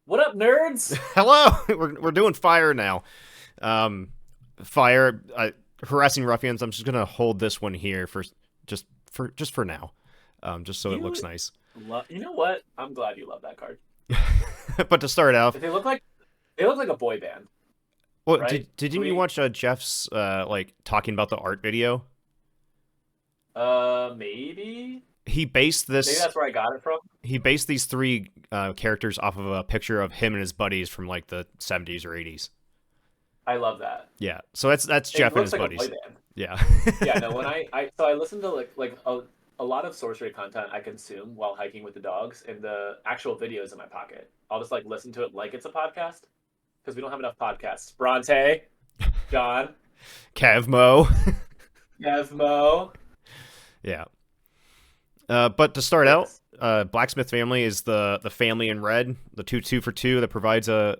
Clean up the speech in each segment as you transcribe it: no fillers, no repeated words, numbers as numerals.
What up, nerds? Hello, we're doing fire now. Fire, harassing ruffians. I'm just gonna hold this one here for just for now, just so it looks You nice. you know what? I'm glad you love that card. But to start off, They look like a boy band, well, right? didn't you We watch Jeff's like talking about the art video? maybe He based maybe this. that's where I got it from. He based these three characters off of a picture of him and his buddies from like the 70s or 80s. I love that. Yeah, so that's It Jeff and looks his like a boy buddies. band. Yeah. Yeah, no, when I listen to like a lot of sorcery content I consume while hiking with the dogs, and the actual video is in my pocket. I'll just like listen to it like it's a podcast because we don't have enough podcasts. Bronte, John, Kevmo. Nevmo. Yeah. But to start out, Yes. Blacksmith family is the family in red, the 2/2 for 2 that provides a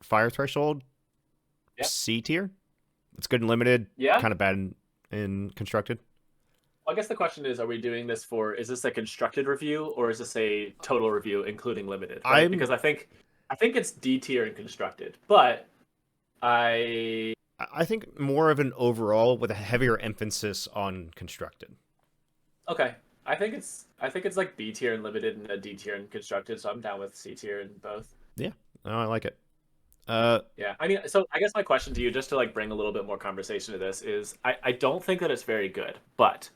fire threshold Yeah. C tier. It's good and limited, Yeah. kind of bad in constructed. Well, I guess the question is, is this a constructed review or is this a total review, including limited, right? I'm Because I think it's D tier and constructed, but I I think more of an overall with a heavier emphasis on constructed. okay. I think it's like B tier and limited and a D tier and constructed, so I'm down with C tier and both. Yeah, no, I like it. Uh, Yeah. I mean, so I guess my question to you, just to like bring a little bit more conversation to this, is I don't think that it's very good, but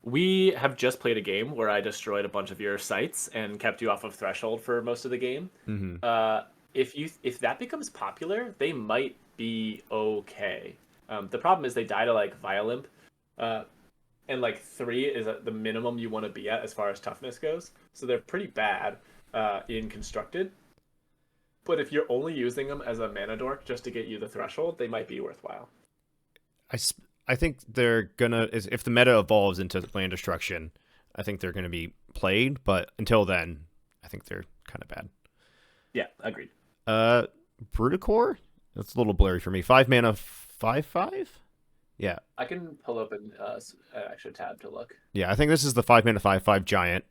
we have just played a game where I destroyed a bunch of your sites and kept you off of threshold for most of the game. mhm. If that becomes popular, they might be okay. The problem is they die to like Violimp, uh, and like three is the minimum you want to be at as far as toughness goes. So they're pretty bad in constructed. But if you're only using them as a mana dork just to get you the threshold, they might be worthwhile. I think they're gonna if the meta evolves into land destruction, I think they're gonna be played. But until then, I think they're kind of bad. Yeah, agreed. Uh, Bruticore? That's a little blurry for me. 5 mana, 5/5. Yeah, I can pull up an extra tab to look. yeah. I think this is the 5 mana 5/5 giant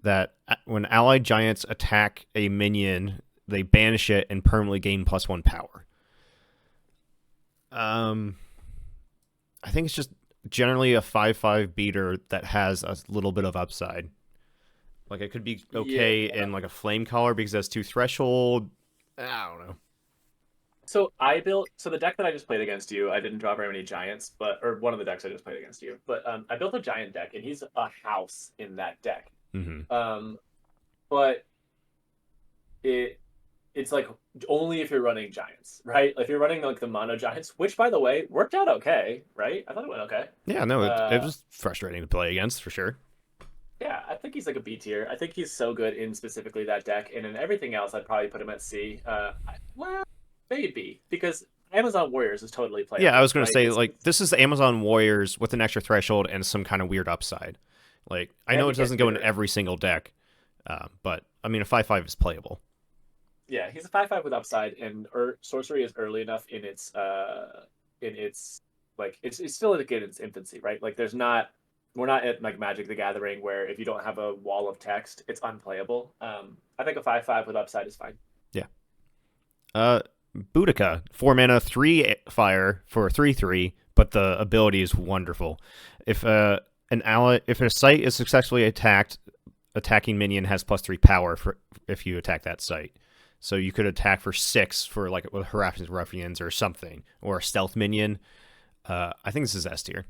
that when allied giants attack a minion, they banish it and permanently gain +1 power. Um, I think it's just generally a 5/5 beater that has a little bit of upside. Like it could be Yeah. okay in like a flame collar because that's 2 threshold. I don't know. So the deck that I just played against you, I didn't draw very many giants, but or one of the decks I just played against you, but I built a giant deck, and he's a house in that deck. Hmm. Um, but it it's like only if you're running giants, right? Like if you're running like the mono giants, which by the way worked out okay, right? I thought it went okay. Yeah, no, it Uh, was frustrating to play against for sure. yeah, I think he's like a B tier. I think he's so good in specifically that deck, and in everything else, I'd probably put him at C. Well, maybe because Amazon Warriors is totally Yeah, I playable, was gonna right? say It's like this is the Amazon Warriors with an extra threshold and some kind of weird upside. Like I and know he it gets doesn't go in bigger. every single deck, but I mean a 5/5 is playable. Yeah, he's a 5/5 with upside, and sorcery is early enough in its like it's still like in its infancy, right? Like we're not at like Magic the Gathering where if you don't have a wall of text, it's unplayable. I think a 5/5 with upside is fine. Yeah. Uh, Boudica, 4 mana, 3 fire for 3/3, but the ability is wonderful. If if a site is successfully attacked, attacking minion has +3 power for if you attack that site. So you could attack for 6 for like with harassing ruffians or something, or a stealth minion. I think this is S tier.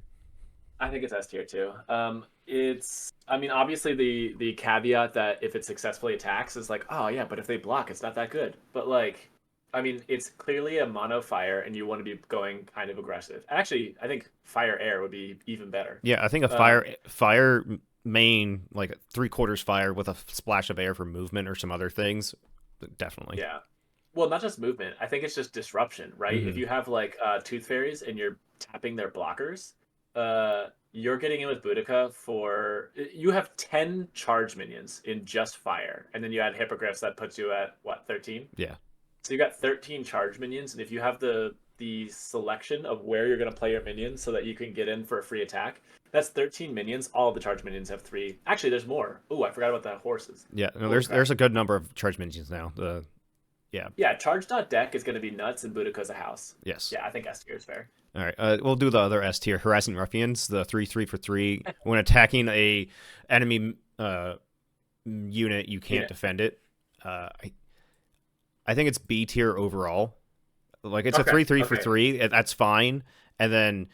I think it's S tier too. I mean, obviously the caveat that if it successfully attacks is like, oh yeah, but if they block, it's not that good. But like, I mean, it's clearly a mono fire, and you want to be going kind of aggressive. Actually, I think fire air would be even better. Yeah, I think a Um, fire main like 3/4 fire with a splash of air for movement or some other things. Definitely. yeah. Well, not just movement. I think it's just disruption, right? If Hmm. you have like tooth fairies and you're tapping their blockers, you're getting in with Boudica for you have 10 charge minions in just fire, and then you add hippogriffs that puts you at what, 13? Yeah. So you got 13 charge minions, and if you have the selection of where you're going to play your minions so that you can get in for a free attack, that's 13 minions. All of the charge minions have three. Actually, there's more. Oh, I forgot about the horses. Yeah, no, Holy there's crap. a good number of charge minions now. Yeah. Yeah, charge.deck is going to be nuts, and Boudica's a house. Yes. Yeah, I think S tier is fair. All right. We'll do the other S tier. Harassing ruffians. The 3/3 for 3. When attacking a enemy unit, you can't Unit. defend it. I think it's B tier overall. Like it's a Okay. 3/3 for Okay. 3. That's fine. And then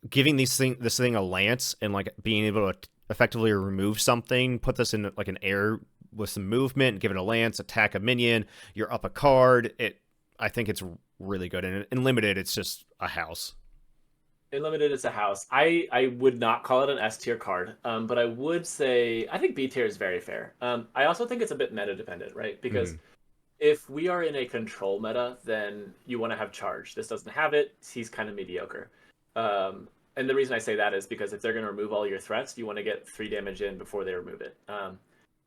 giving this thing a lance and like being able to effectively remove something, put this in like an air with some movement, give it a lance, attack a minion, you're up a card. I think it's really good. And in limited, it's just a house. In limited, it's a house. I would not call it an S tier card, but I would say I think B tier is very fair. I also think it's a bit meta dependent, right? Because Mm. if we are in a control meta, then you want to have charge. This doesn't have it. He's kind of mediocre. And the reason I say that is because if they're going to remove all your threats, you want to get 3 damage in before they remove it.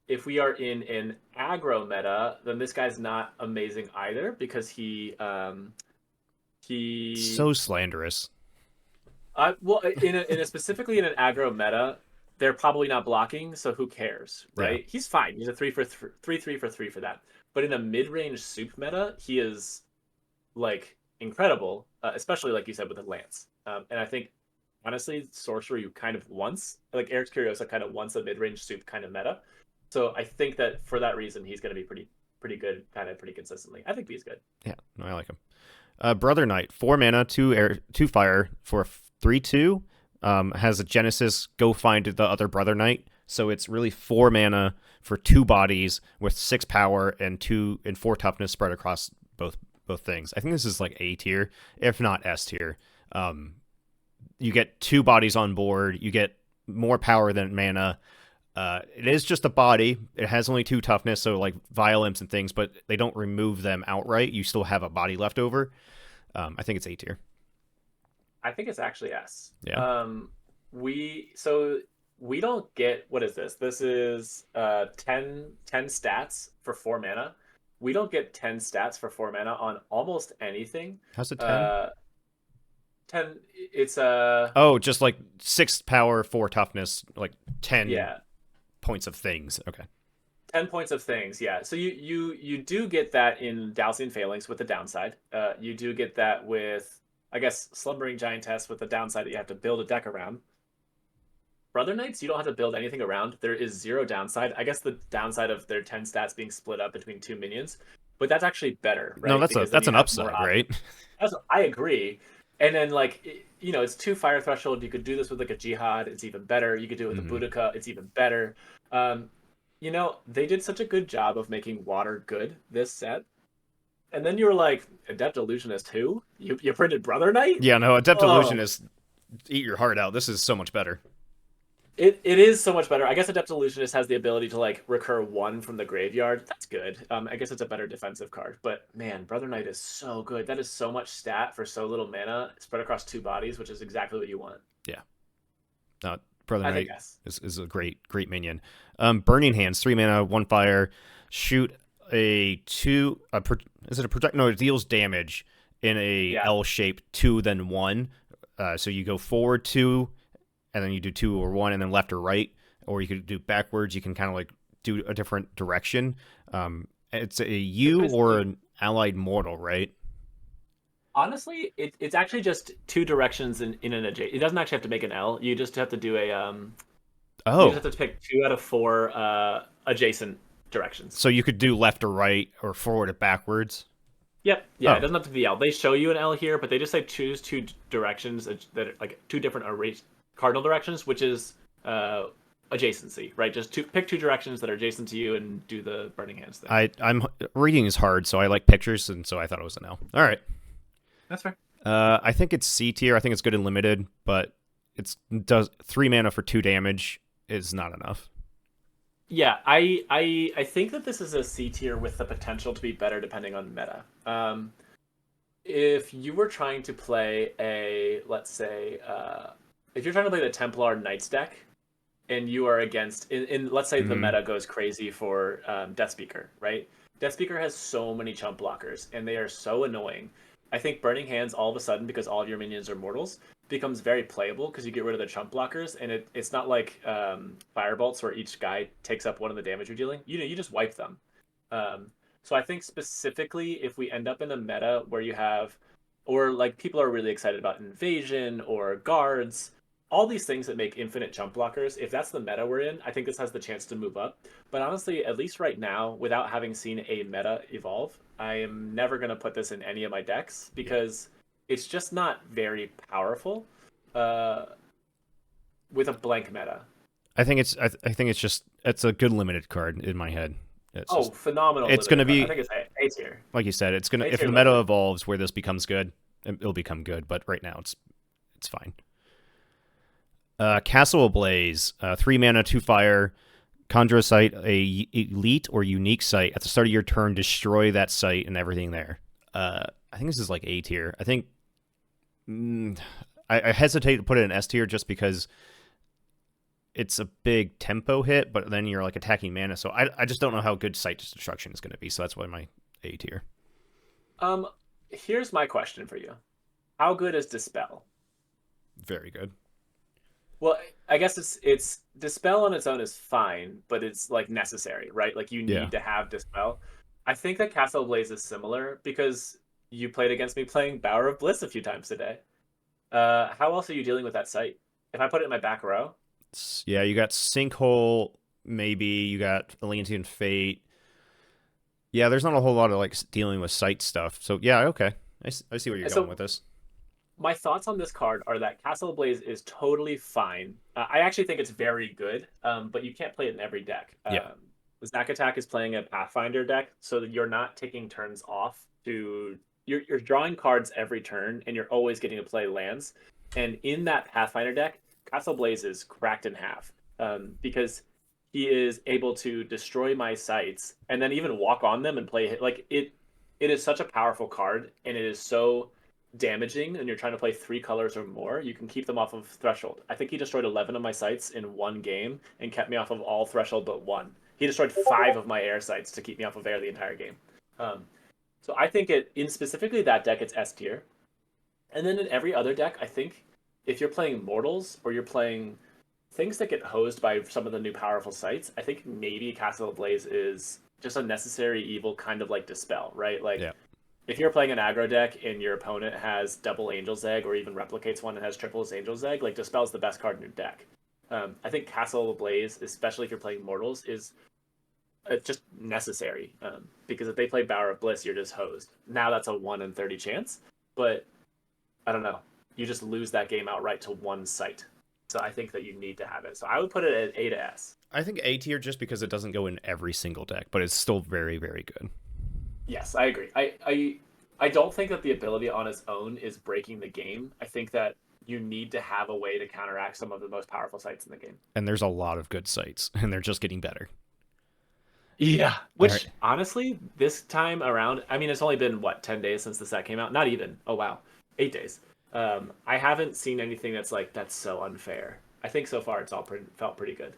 If we are in an aggro meta, then this guy's not amazing either because he So slanderous. well in a specifically in an aggro meta, they're probably not blocking, so who cares, Yeah. right? He's fine. He's a 3 for 3 for that. But in a mid-range soup meta, he is like incredible, especially like you said with the lance. And I think honestly, sorcery kind of wants like Eric's Curiosa kind of wants a mid-range soup kind of meta. So I think that for that reason, he's going to be pretty good, kind of pretty consistently. I think B is good. Yeah, no, I like him. Brother Knight, 4 mana, 2 air, 2 fire for 3/2. Has a Genesis. Go find the other Brother Knight. So it's really 4 mana for 2 bodies with 6 power and 4 toughness spread across both things. I think this is like A tier, if not S tier. You get 2 bodies on board. You get more power than mana. It is just a body. It has only 2 toughness, so like violence and things, but they don't remove them outright. You still have a body left over. I think it's A tier. I think it's actually S. Yeah. We don't get what is this? This is 10 stats for 4 mana. We don't get 10 stats for 4 mana on almost anything. How's it 10? 10 it's Oh, just like 6 power, 4 toughness, like 10 yeah, points of things. Okay. 10 points of things, yeah. So you do get that in Dowsing Phalanx with the downside. You do get that with, I guess, Slumbering Giantess with the downside that you have to build a deck around. Brother Knights, you don't have to build anything around. There is 0 downside. I guess the downside of their 10 stats being split up between 2 minions, but that's actually better, right? No, Because then that's you an have more upside, right? I agree. And then like it's 2 fire threshold. You could do this with like a jihad. It's even better. You could do it with a Boudica. It's even better. They did such a good job of making water good this set. And then you were like, Adept Illusionist who? You printed Brother Knight? Yeah, no, Adept Oh, Illusionist, eat your heart out. This is so much better. it is so much better. I guess Adept Illusionist has the ability to like recur 1 from the graveyard. That's good. I guess it's a better defensive card. But man, Brother Knight is so good. That is so much stat for so little mana spread across 2 bodies, which is exactly what you want. Yeah. Brother I Knight think yes. is a great minion. Burning Hands, 3 mana, 1 fire. Shoot a 2. Is it a project? No, it deals damage in a Yeah. L shape 2 then 1. So you go forward 2, and then you do 2 or 1, and then left or right, or you could do backwards. You can kind of like do a different direction. It's a you or an allied mortal, right? Honestly, it's actually just 2 directions in an adjacent. It doesn't actually have to make an L. You just have to do a You Oh, just have to pick 2 out of 4 adjacent directions. so you could do left or right or forward or backwards. Yep. Yeah, Oh. it doesn't have to be L. They show you an L here, but they just say choose 2 directions that are like 2 different cardinal directions, which is adjacency, right? Just pick 2 directions that are adjacent to you and do the burning hands thing. I'm reading is hard, so I like pictures, and so I thought it was an L. All right. That's fair. I think it's C tier. I think it's good and limited, but it's does 3 mana for 2 damage is not enough. Yeah, I think that this is a C tier with the potential to be better depending on meta. If you were trying to play let's say, if you're trying to play the Templar Knights deck, and you are against, let's say the meta goes crazy for Death Speaker, right? Death Speaker has so many chump blockers, and they are so annoying. I think Burning Hands all of a sudden, because all of your minions are mortals, becomes very playable because you get rid of the chump blockers, and it's not like Firebolts where each guy takes up 1 of the damage you're dealing. You just wipe them. So I think specifically if we end up in a meta where you have, or like people are really excited about invasion or guards, all these things that make infinite jump blockers, if that's the meta we're in, I think this has the chance to move up. But honestly, at least right now, without having seen a meta evolve, I am never going to put this in any of my decks because it's just not very powerful uh, with a blank meta. I think it's just it's a good limited card in my head. It's Oh, just phenomenal it's going to limited card. I be think it's A tier. like you said. It's gonna A if tier the meta limited. evolves where this becomes good, it'll become good. But right now it's fine. Castle Ablaze, 3 mana, 2 fire. Conjure a site, a elite or unique site at the start of your turn. Destroy that site and everything there. I think this is like A tier. I think I hesitate to put it in S tier just because it's a big tempo hit, but then you're like attacking mana. So I just don't know how good site destruction is going to be. So that's why my A tier. Um, Here's my question for you. How good is Dispel? Very good. Well, I guess it's Dispel on its own is fine, but it's like necessary, right? Like you Yeah. need to have Dispel. I think that Castle Blaze is similar because you played against me playing Bower of Bliss a few times today. How else are you dealing with that site? If I put it in my back row, Yeah, you got Sinkhole, maybe. You got Atlantean Fate. Yeah, there's not a whole lot of like dealing with site stuff. So yeah, okay. I see where you're going so with this. my thoughts on this card are that Castle Blaze is totally fine. I actually think it's very good, but you can't play it in every deck. Yeah. Zack Attack is playing a Pathfinder deck, so that you're not taking turns off to. You're drawing cards every turn, and you're always getting to play lands. And in that Pathfinder deck, Castle Blaze is cracked in half because he is able to destroy my sites and then even walk on them and play like it. It is such a powerful card, and it is so damaging and you're trying to play 3 colors or more, you can keep them off of threshold. I think he destroyed 11 of my sites in one game and kept me off of all threshold but one. He destroyed 5 of my air sites to keep me off of air the entire game. So I think it in specifically that deck it's S tier. And then in every other deck, I think if you're playing mortals or you're playing things that get hosed by some of the new powerful sites, I think maybe Castle Blaze is just a necessary evil, kind of like Dispel, right? Like Yeah. if you're playing an aggro deck and your opponent has double Angel's Egg or even replicates one and has triple Angel's Egg, like Dispel's the best card in your deck. I think Castle Blaze, especially if you're playing Mortals, is just necessary because if they play Bower of Bliss, you're just hosed. Now that's a 1 in 30 chance, but I don't know. You just lose that game outright to one site. So I think that you need to have it. So I would put it at A to S. I think A tier just because it doesn't go in every single deck, but it's still very, very good. Yes, I agree. I don't think that the ability on its own is breaking the game. I think that you need to have a way to counteract some of the most powerful sites in the game. And there's a lot of good sites, and they're just getting better. Yeah. Which right. honestly, this time around, I mean, it's only been what 10 days since the set came out. Not even. Oh wow, 8 days. I haven't seen anything that's so unfair. I think so far it's all felt pretty good.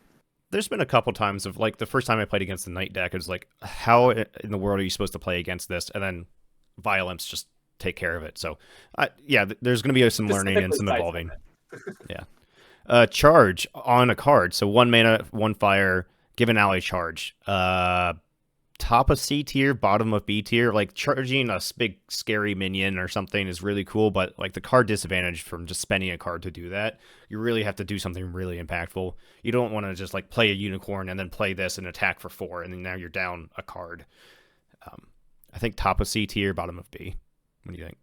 There's been a couple times of like the first time I played against the Knight deck, it was like, how in the world are you supposed to play against this? And then Violence just take care of it. So, yeah, there's going to be some learning and some evolving. Yeah. Charge on a card. So 1 mana, 1 fire, give an ally charge. Top of C tier, bottom of B tier. Like charging a big scary minion or something is really cool, but like the card disadvantage from just spending a card to do that, you really have to do something really impactful. You don't want to just like play a unicorn and then play this and attack for 4, and then now you're down a card. I think top of C tier, bottom of B. What do you think?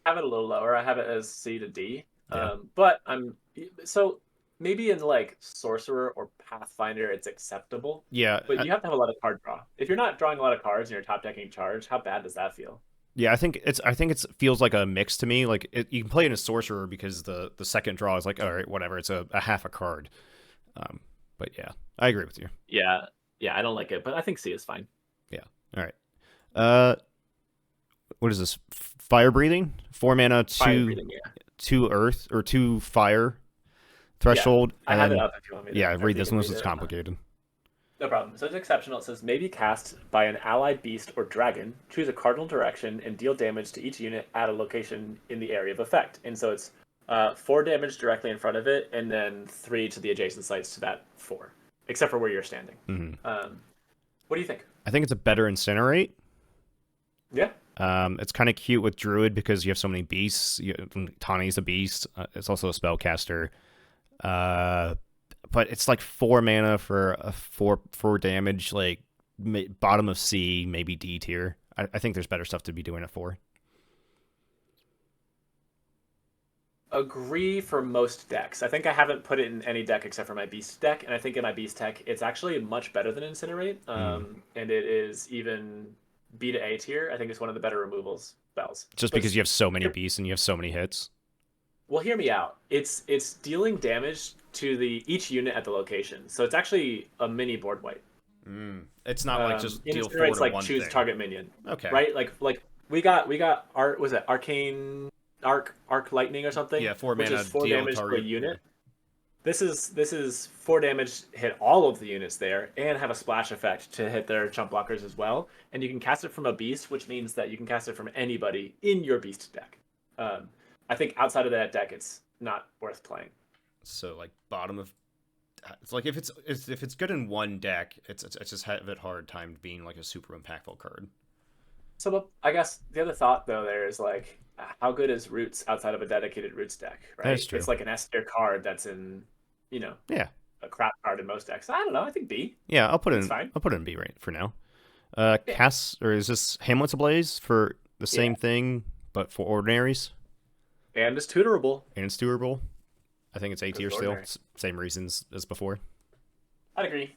I have it a little lower. I have it as C to D. Yeah. But so maybe in like Sorcerer or Pathfinder, it's acceptable. Yeah. But you have to have a lot of card draw. If you're not drawing a lot of cards and you're top decking charge, how bad does that feel? Yeah, I think it feels like a mix to me. Like you can play it in a sorcerer because the second draw is like, all right, whatever. It's a half a card. But yeah, I agree with you. Yeah, I don't like it, but I think C is fine. Yeah. All right. What is this? Fire breathing, 4 mana, 2 earth or 2 fire threshold. Yeah, I have it up if you want me to. Yeah, read this one. It's complicated. No problem. So it's exceptional. It says maybe cast by an allied beast or dragon. Choose a cardinal direction and deal damage to each unit at a location in the area of effect. And so it's 4 damage directly in front of it, and then 3 to the adjacent sites to that 4, except for where you're standing. Mm-hmm. What do you think? I think it's a better incinerate. Yeah. It's kind of cute with Druid because you have so many beasts. Tawny's a beast. It's also a spellcaster. Uh, but it's like 4 mana for a four damage, like bottom of C, maybe D tier. I think there's better stuff to be doing it for. Agree for most decks. I think I haven't put it in any deck except for my Beast deck, and I think in my Beast deck, it's actually much better than Incinerate, Mm. and it is even B to A tier. I think it's one of the better removals spells. Just But because you have so many beasts and you have so many hits. well, hear me out. It's dealing damage to the each unit at the location, so it's actually a mini board wipe. It's not like just deal four Incinerate's to like one choose thing. target minion, Okay. right? Like we got art was it arcane arc lightning or something, Yeah, 4 mana which is four deal damage to a target. Yeah. unit. This is 4 damage, hit all of the units there, and have a splash effect to hit their chump blockers as well. And you can cast it from a beast, which means that you can cast it from anybody in your beast deck. Um, I think outside of that deck, it's not worth playing. So like bottom of it's like if it's good in one deck, it's just have it hard time being like a super impactful card. So I guess the other thought though there is like, how good is Roots outside of a dedicated Roots deck, That is right? true. It's like an S tier card that's in, you know, Yeah. a crap card in most decks. I don't know. I think B. Yeah, I think it's fine. I'll put it in B right for now. Yeah, Cass or is this Hamlet's Ablaze for the yeah, same thing but for ordinaries and it's tutorable and it's doable? I think it's A because tier it's still. ordinary. Same reasons as before. I'd agree.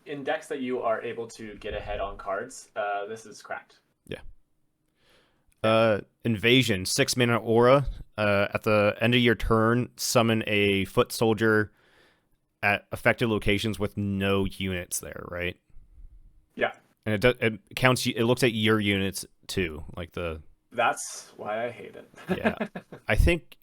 In decks that you are able to get ahead on cards, this is cracked. Yeah. Yeah. Invasion, 6 mana aura. At the end of your turn, summon a foot soldier at affected locations with no units there, right? Yeah. And it counts. It looks at your units too, like the That's why I hate yeah. it. I think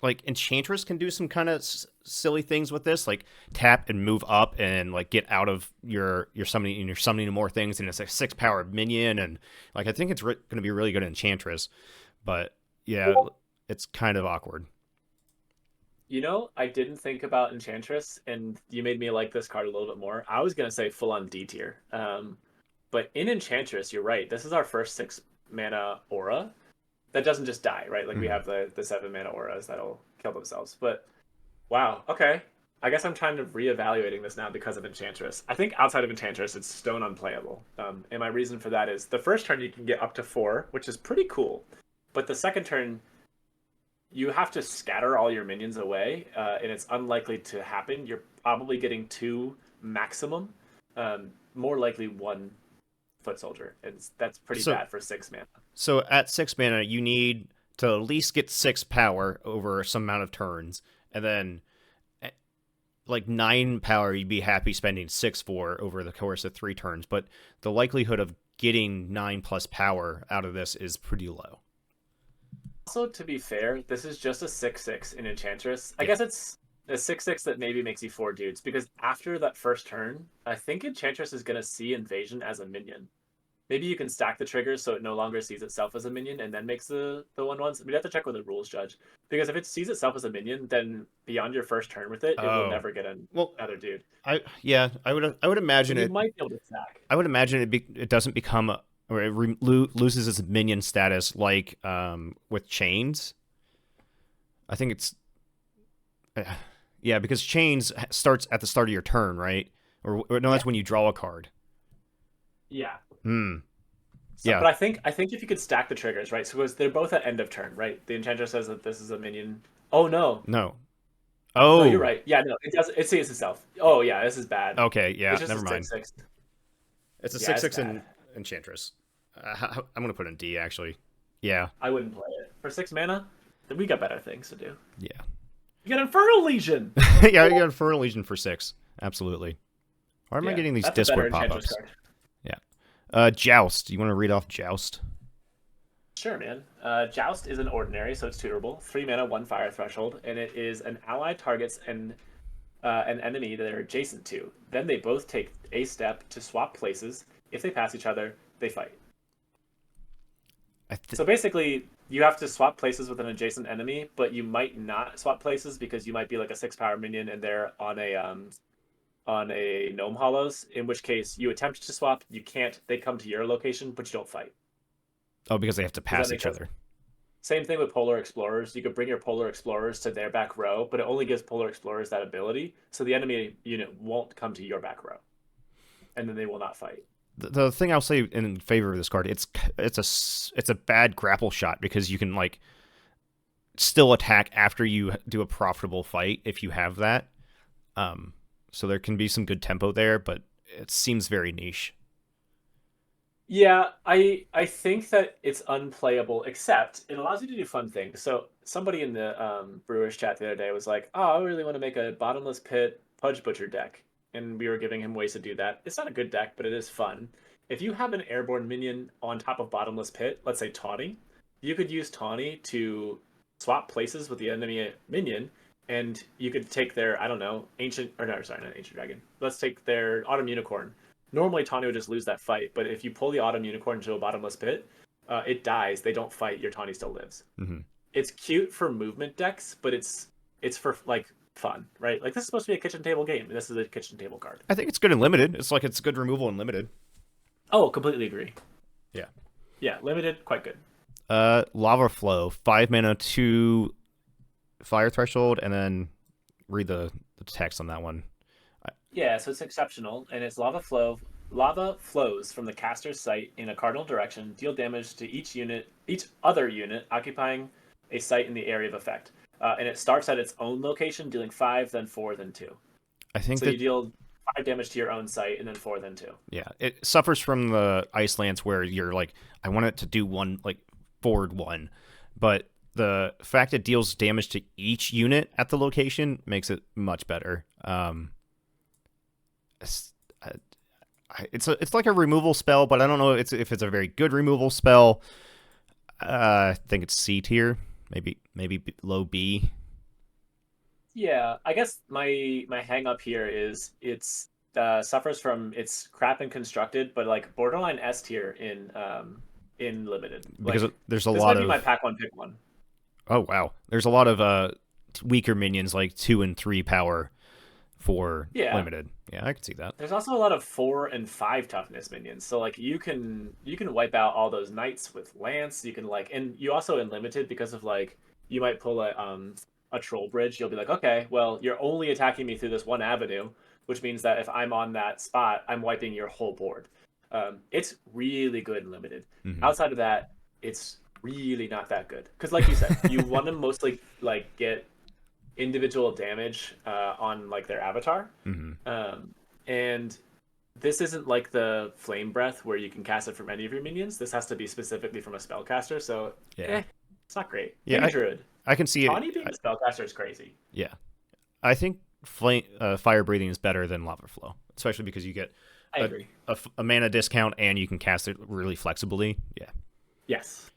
like Enchantress can do some kind of silly things with this, like tap and move up and like get out of your summoning and you're summoning more things, and it's like 6 power minion, and like I think it's going to be really good Enchantress, but yeah, it's kind of awkward. You know, I didn't think about Enchantress, and you made me like this card a little bit more. I was gonna say full on D tier, but in Enchantress, you're right. This is our first 6 mana aura that doesn't just die, right? Like we Mhm. have the 7 mana auras that'll kill themselves. But wow, okay. I guess I'm trying to reevaluating this now because of Enchantress. I think outside of Enchantress, it's stone unplayable. And my reason for that is the first turn you can get up to 4, which is pretty cool. But the second turn, you have to scatter all your minions away, and it's unlikely to happen. You're probably getting 2 maximum, more likely 1 foot soldier, and that's pretty So bad for 6 mana. so at 6 mana, you need to at least get 6 power over some amount of turns, and then eh, like 9 power, you'd be happy spending 6 for over the course of 3 turns. But the likelihood of getting 9 plus power out of this is pretty low. Also, to be fair, this is just a 6/6 in Enchantress. I Yeah. guess it's a 6/6 that maybe makes you 4 dudes, because after that first turn, I think Enchantress is going to see Invasion as a minion. Maybe you can stack the triggers so it no longer sees itself as a minion and then makes the 1/1s. We'd have to check with the rules judge. Because if it sees itself as a minion, then beyond your first turn with it, it will Oh never get well, another dude. I would So imagine you it. might be able to stack. I would imagine it doesn't become or it loses its minion status like with chains. I think it's uh, yeah, because chains starts at the start of your turn, right? Or no, Yeah. that's when you draw a card. Yeah. Hmm. So, Yeah. but I think if you could stack the triggers, right? So they're both at end of turn, right? The Enchantress says that this is a minion. Oh no. No. No, you're Oh. right. Yeah, no, it does. It sees itself. Oh yeah, this is bad. Okay. Yeah. It's just a Never mind. 6/6. It's a Yeah, six it's six bad. in Enchantress. I'm gonna put in D actually. Yeah. I wouldn't play it for 6 mana. We got better things to do. Yeah. You got Infernal Legion. Yeah. You got Infernal Legion for 6. Absolutely. Why am I Yeah, getting these that's a better Discord Enchantress pop-ups? card. Yeah. Joust. You want to read off Joust? Sure, man. Joust is an ordinary, so it's tutorable. 3 mana, 1 fire threshold, and it is an ally targets an enemy that they're adjacent to. Then they both take a step to swap places. If they pass each other, they fight. So basically, you have to swap places with an adjacent enemy, but you might not swap places because you might be like a 6 power minion and they're on a gnome hollows. In which case, you attempt to swap, you can't. They come to your location, but you don't fight. Oh, because they have to Does that pass make each sense? other. Same thing with Polar Explorers. You could bring your Polar Explorers to their back row, but it only gives Polar Explorers that ability, so the enemy unit won't come to your back row, and then they will not fight. The thing I'll say in favor of this card, it's a bad grapple shot because you can like still attack after you do a profitable fight if you have that. So there can be some good tempo there, but it seems very niche. Yeah, I think that it's unplayable, except it allows you to do fun things. So somebody in the Brewers chat the other day was like, "Oh, I really want to make a bottomless pit Pudge Butcher deck," and we were giving him ways to do that. It's not a good deck, but it is fun. If you have an airborne minion on top of bottomless pit, let's say Tawny, you could use Tawny to swap places with the enemy minion, and you could take their, I don't know, ancient or no, sorry, not ancient dragon. Let's take their autumn unicorn. Normally Tawny would just lose that fight, but if you pull the autumn unicorn into a bottomless pit, it dies. They don't fight. Your Tawny still lives. Mm-hmm. It's cute for movement decks, but it's for like fun, right? Like this is supposed to be a kitchen table game. This is a kitchen table card. I think it's good in limited. It's good removal in limited. Oh, completely agree. Yeah. Yeah, limited, quite good. Lava Flow, 5 mana, 2 fire threshold, and then read the text on that one. Yeah, so it's exceptional, and it's lava flow. Lava flows from the caster's site in a cardinal direction, deal damage to each other unit occupying a site in the area of effect. And it starts at its own location, dealing 5, then 4, then 2. I think So that you deal 5 damage to your own site, and then 4, then 2. yeah, it suffers from the ice lance where you're like, I want it to do one like forward one, but the fact it deals damage to each unit at the location makes it much better. It's like a removal spell, but I don't know if it's a very good removal spell. I think it's C tier, maybe low B. Yeah, I guess my hang up here is it's suffers from its crap and constructed, but like borderline S tier in limited. Because Like there's a this lot might be of my pack one pick one. oh wow, there's a lot of weaker minions like 2 and 3 power for Yeah. limited. Yeah, I can see that. There's also a lot of 4 and 5 toughness minions. So like you can wipe out all those knights with lance. You can like and you also in limited because of like you might pull a troll bridge. You'll be like, okay, well you're only attacking me through this one avenue, which means that if I'm on that spot, I'm wiping your whole board. It's really good in limited. Mm-hmm. Outside of that, it's really not that good. Because like you said, you want to mostly like get individual damage on like their avatar. Mm-hmm. And this isn't like the flame breath where you can cast it from any of your minions. This has to be specifically from a spellcaster, so Yeah. it's not great. Yeah, Maybe Druid. I can see it. Tawny being a spellcaster is crazy. Yeah, I think fire breathing is better than lava flow, especially because you get I agree. a mana discount and you can cast it really flexibly. Yeah. Yes,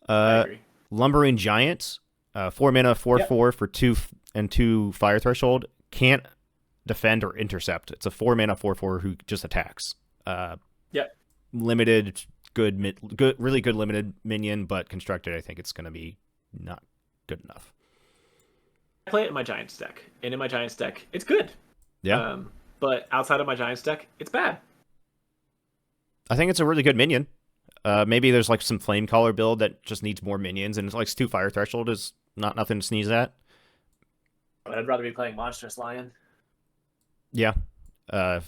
I agree. Lumbering Giant, 4 mana, 4/4 for 2 and 2 fire threshold. Can't defend or intercept. It's a 4 mana 4/4 who just attacks. Yep. Limited, really good limited minion, but constructed, I think it's going to be not good enough. I play it in my Giants deck, and in my Giants deck, it's good. Yeah. But outside of my Giants deck, it's bad. I think it's a really good minion. Maybe there's like some flame caller build that just needs more minions, and it's like 2 fire threshold is not nothing to sneeze at. But I'd rather be playing Monstrous Lion. Yeah. I'll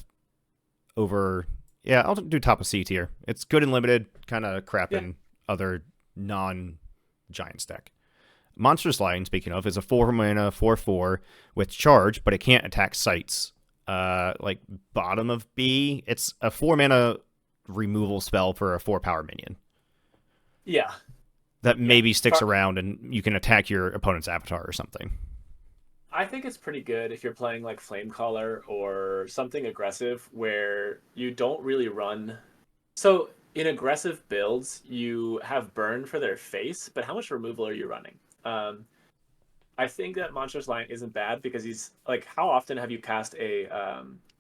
do top of C tier. It's good and limited, kind of crap in other non-Giants deck. Monstrous Lion, speaking of, is a 4 mana 4/4 with charge, but it can't attack sites. Like bottom of B, it's a 4 mana removal spell for a 4 power minion. Yeah. That maybe sticks around and you can attack your opponent's avatar or something. I think it's pretty good if you're playing like Flamecaller or something aggressive where you don't really run. So in aggressive builds, you have burn for their face, but how much removal are you running? I think that Monstrous Lion isn't bad because he's like, how often have you cast a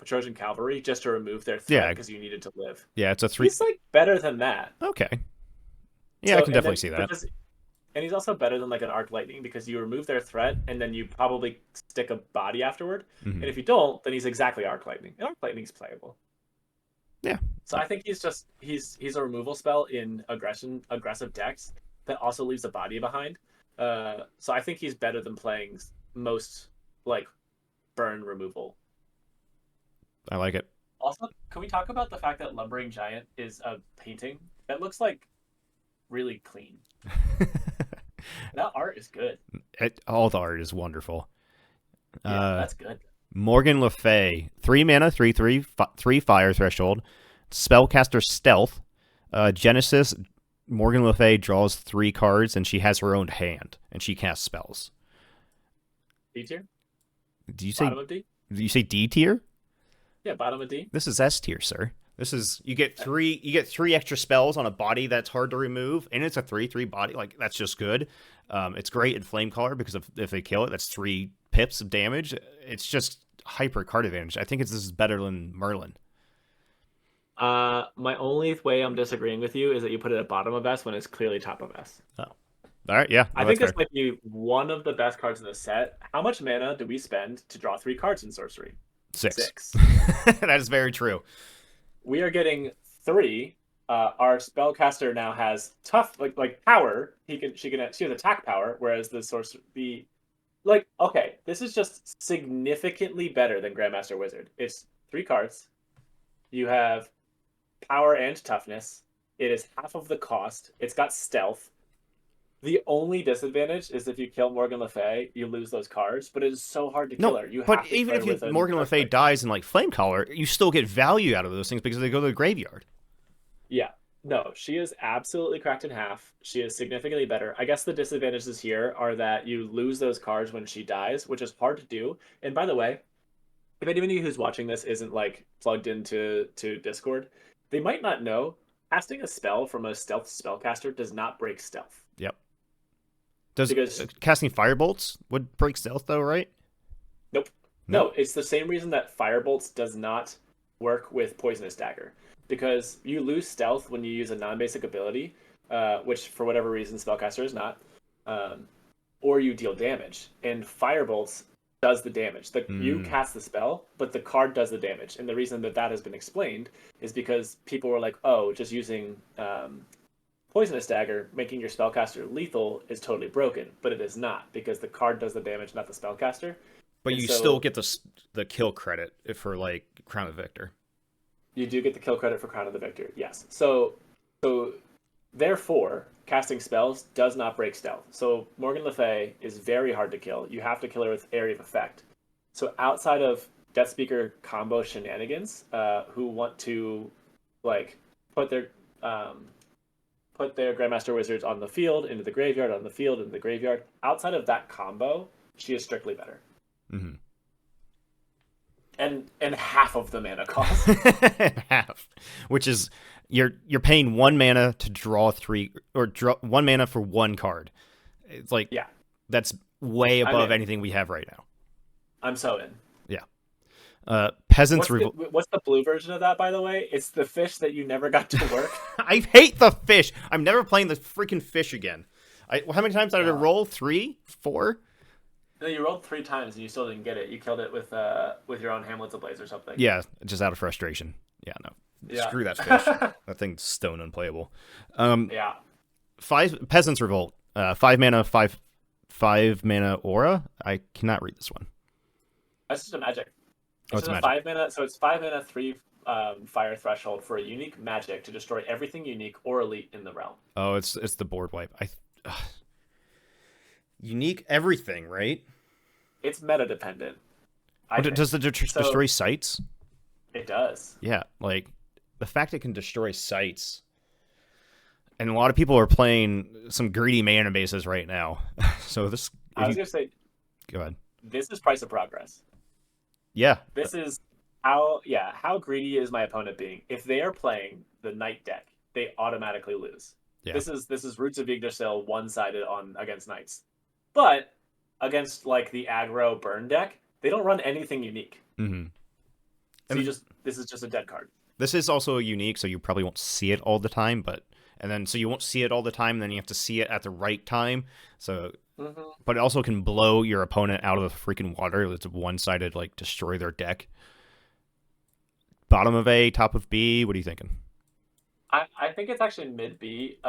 Trojan Cavalry just to remove their threat because you needed to live? Yeah, it's a 3. He's like better than that. Okay. Yeah, I can definitely see that. And he's also better than like an Arc Lightning because you remove their threat and then you probably stick a body afterward. Mm-hmm. And if you don't, then he's exactly Arc Lightning. And Arc Lightning's playable. Yeah, So I think he's a removal spell in aggressive decks that also leaves a body behind. So I think he's better than playing most like burn removal. I like it. Also, can we talk about the fact that Lumbering Giant is a painting that looks like really clean? That art is good. All the art is wonderful. Yeah, that's good. Morgan Le Fay, 3 mana, 3 fire threshold, spellcaster stealth. Genesis, Morgan Le Fay draws 3 cards, and she has her own hand, and she casts spells. D tier? Do you say Bottom of D? Do you say D tier? Yeah, bottom of D. This is S tier, sir. This is you get 3 extra spells on a body that's hard to remove, and it's a 3/3 body. Like, that's just good. It's great in flame color because if they kill it, that's 3 pips of damage. It's just hyper card advantage. I think this is better than Merlin. My only way I'm disagreeing with you is that you put it at bottom of S when it's clearly top of S. Oh, all right, yeah. I think this might be one of the best cards in the set. How much mana do we spend to draw 3 cards in Sorcery? 6. That is very true. We are getting 3. Our spellcaster now has tough like power. She has attack power, whereas the okay, this is just significantly better than Grandmaster Wizard. It's 3 cards. You have power and toughness. It is half of the cost. It's got stealth. The only disadvantage is if you kill Morgan Le Fay, you lose those cards, but it is so hard to kill her. But even if Morgan Le Fay dies in like flame color, you still get value out of those things because they go to the graveyard. Yeah. No, she is absolutely cracked in half. She is significantly better. I guess the disadvantages here are that you lose those cards when she dies, which is hard to do. And by the way, if anybody who's watching this isn't like plugged into Discord, they might not know casting a spell from a stealth spellcaster does not break stealth. Yep. Because casting firebolts would break stealth though, right? Nope. No, it's the same reason that firebolts does not work with poisonous dagger. Because you lose stealth when you use a non-basic ability, which for whatever reason spellcaster is not, or you deal damage. And firebolts does the damage. You cast the spell, but the card does the damage. And the reason that has been explained is because people were like, oh, just using poisonous dagger, making your spellcaster lethal is totally broken. But it is not, because the card does the damage, not the spellcaster. But you still get the kill credit for like Crown of the Victor. You do get the kill credit for Crown of the Victor, yes. So therefore, casting spells does not break stealth. So Morgan Le Fay is very hard to kill. You have to kill her with Area of Effect. So outside of Death Speaker combo shenanigans, who want to like put their Grandmaster Wizards on the field, into the graveyard, on the field, into the graveyard, outside of that combo, she is strictly better. Mm-hmm. And half of the mana cost. Half, which is you're paying 1 mana to draw 3, or draw 1 mana for 1 card. It's like, yeah, that's way above anything we have right now. I'm so in. Yeah. Peasants. What's the blue version of that, by the way? It's the fish that you never got to work. I hate the fish. I'm never playing the freaking fish again. How many times did I roll? 3, 4? No, you rolled 3 times and you still didn't get it. You killed it with your own Hamlet's Ablaze or something. Yeah, just out of frustration. Yeah, no. Yeah. Screw that fish. That thing's stone unplayable. Yeah. 5 Peasants Revolt. 5 mana, 5 mana aura. I cannot read this one. That's just a magic. It's just a magic. 5 mana. So it's 5 mana, 3 fire threshold for a unique magic to destroy everything unique or elite in the realm. Oh, it's the board wipe. Unique everything, right? It's meta dependent. Does it destroy sites? It does. Yeah, like the fact it can destroy sites, and a lot of people are playing some greedy mana bases right now. So this, I was gonna say, go ahead. This is price of progress. Yeah. This is how greedy is my opponent being? If they are playing the Knight deck, they automatically lose. Yeah. This is Roots of Yggdrasil one-sided against Knights. But against like the aggro burn deck, they don't run anything unique. Mm-hmm. So this is just a dead card. This is also a unique, so you probably won't see it all the time, so you won't see it all the time, and then you have to see it at the right time. So, but it also can blow your opponent out of the freaking water. It's a one-sided, like, destroy their deck. bottom of A, top of B? What are you thinking? I think it's actually mid B,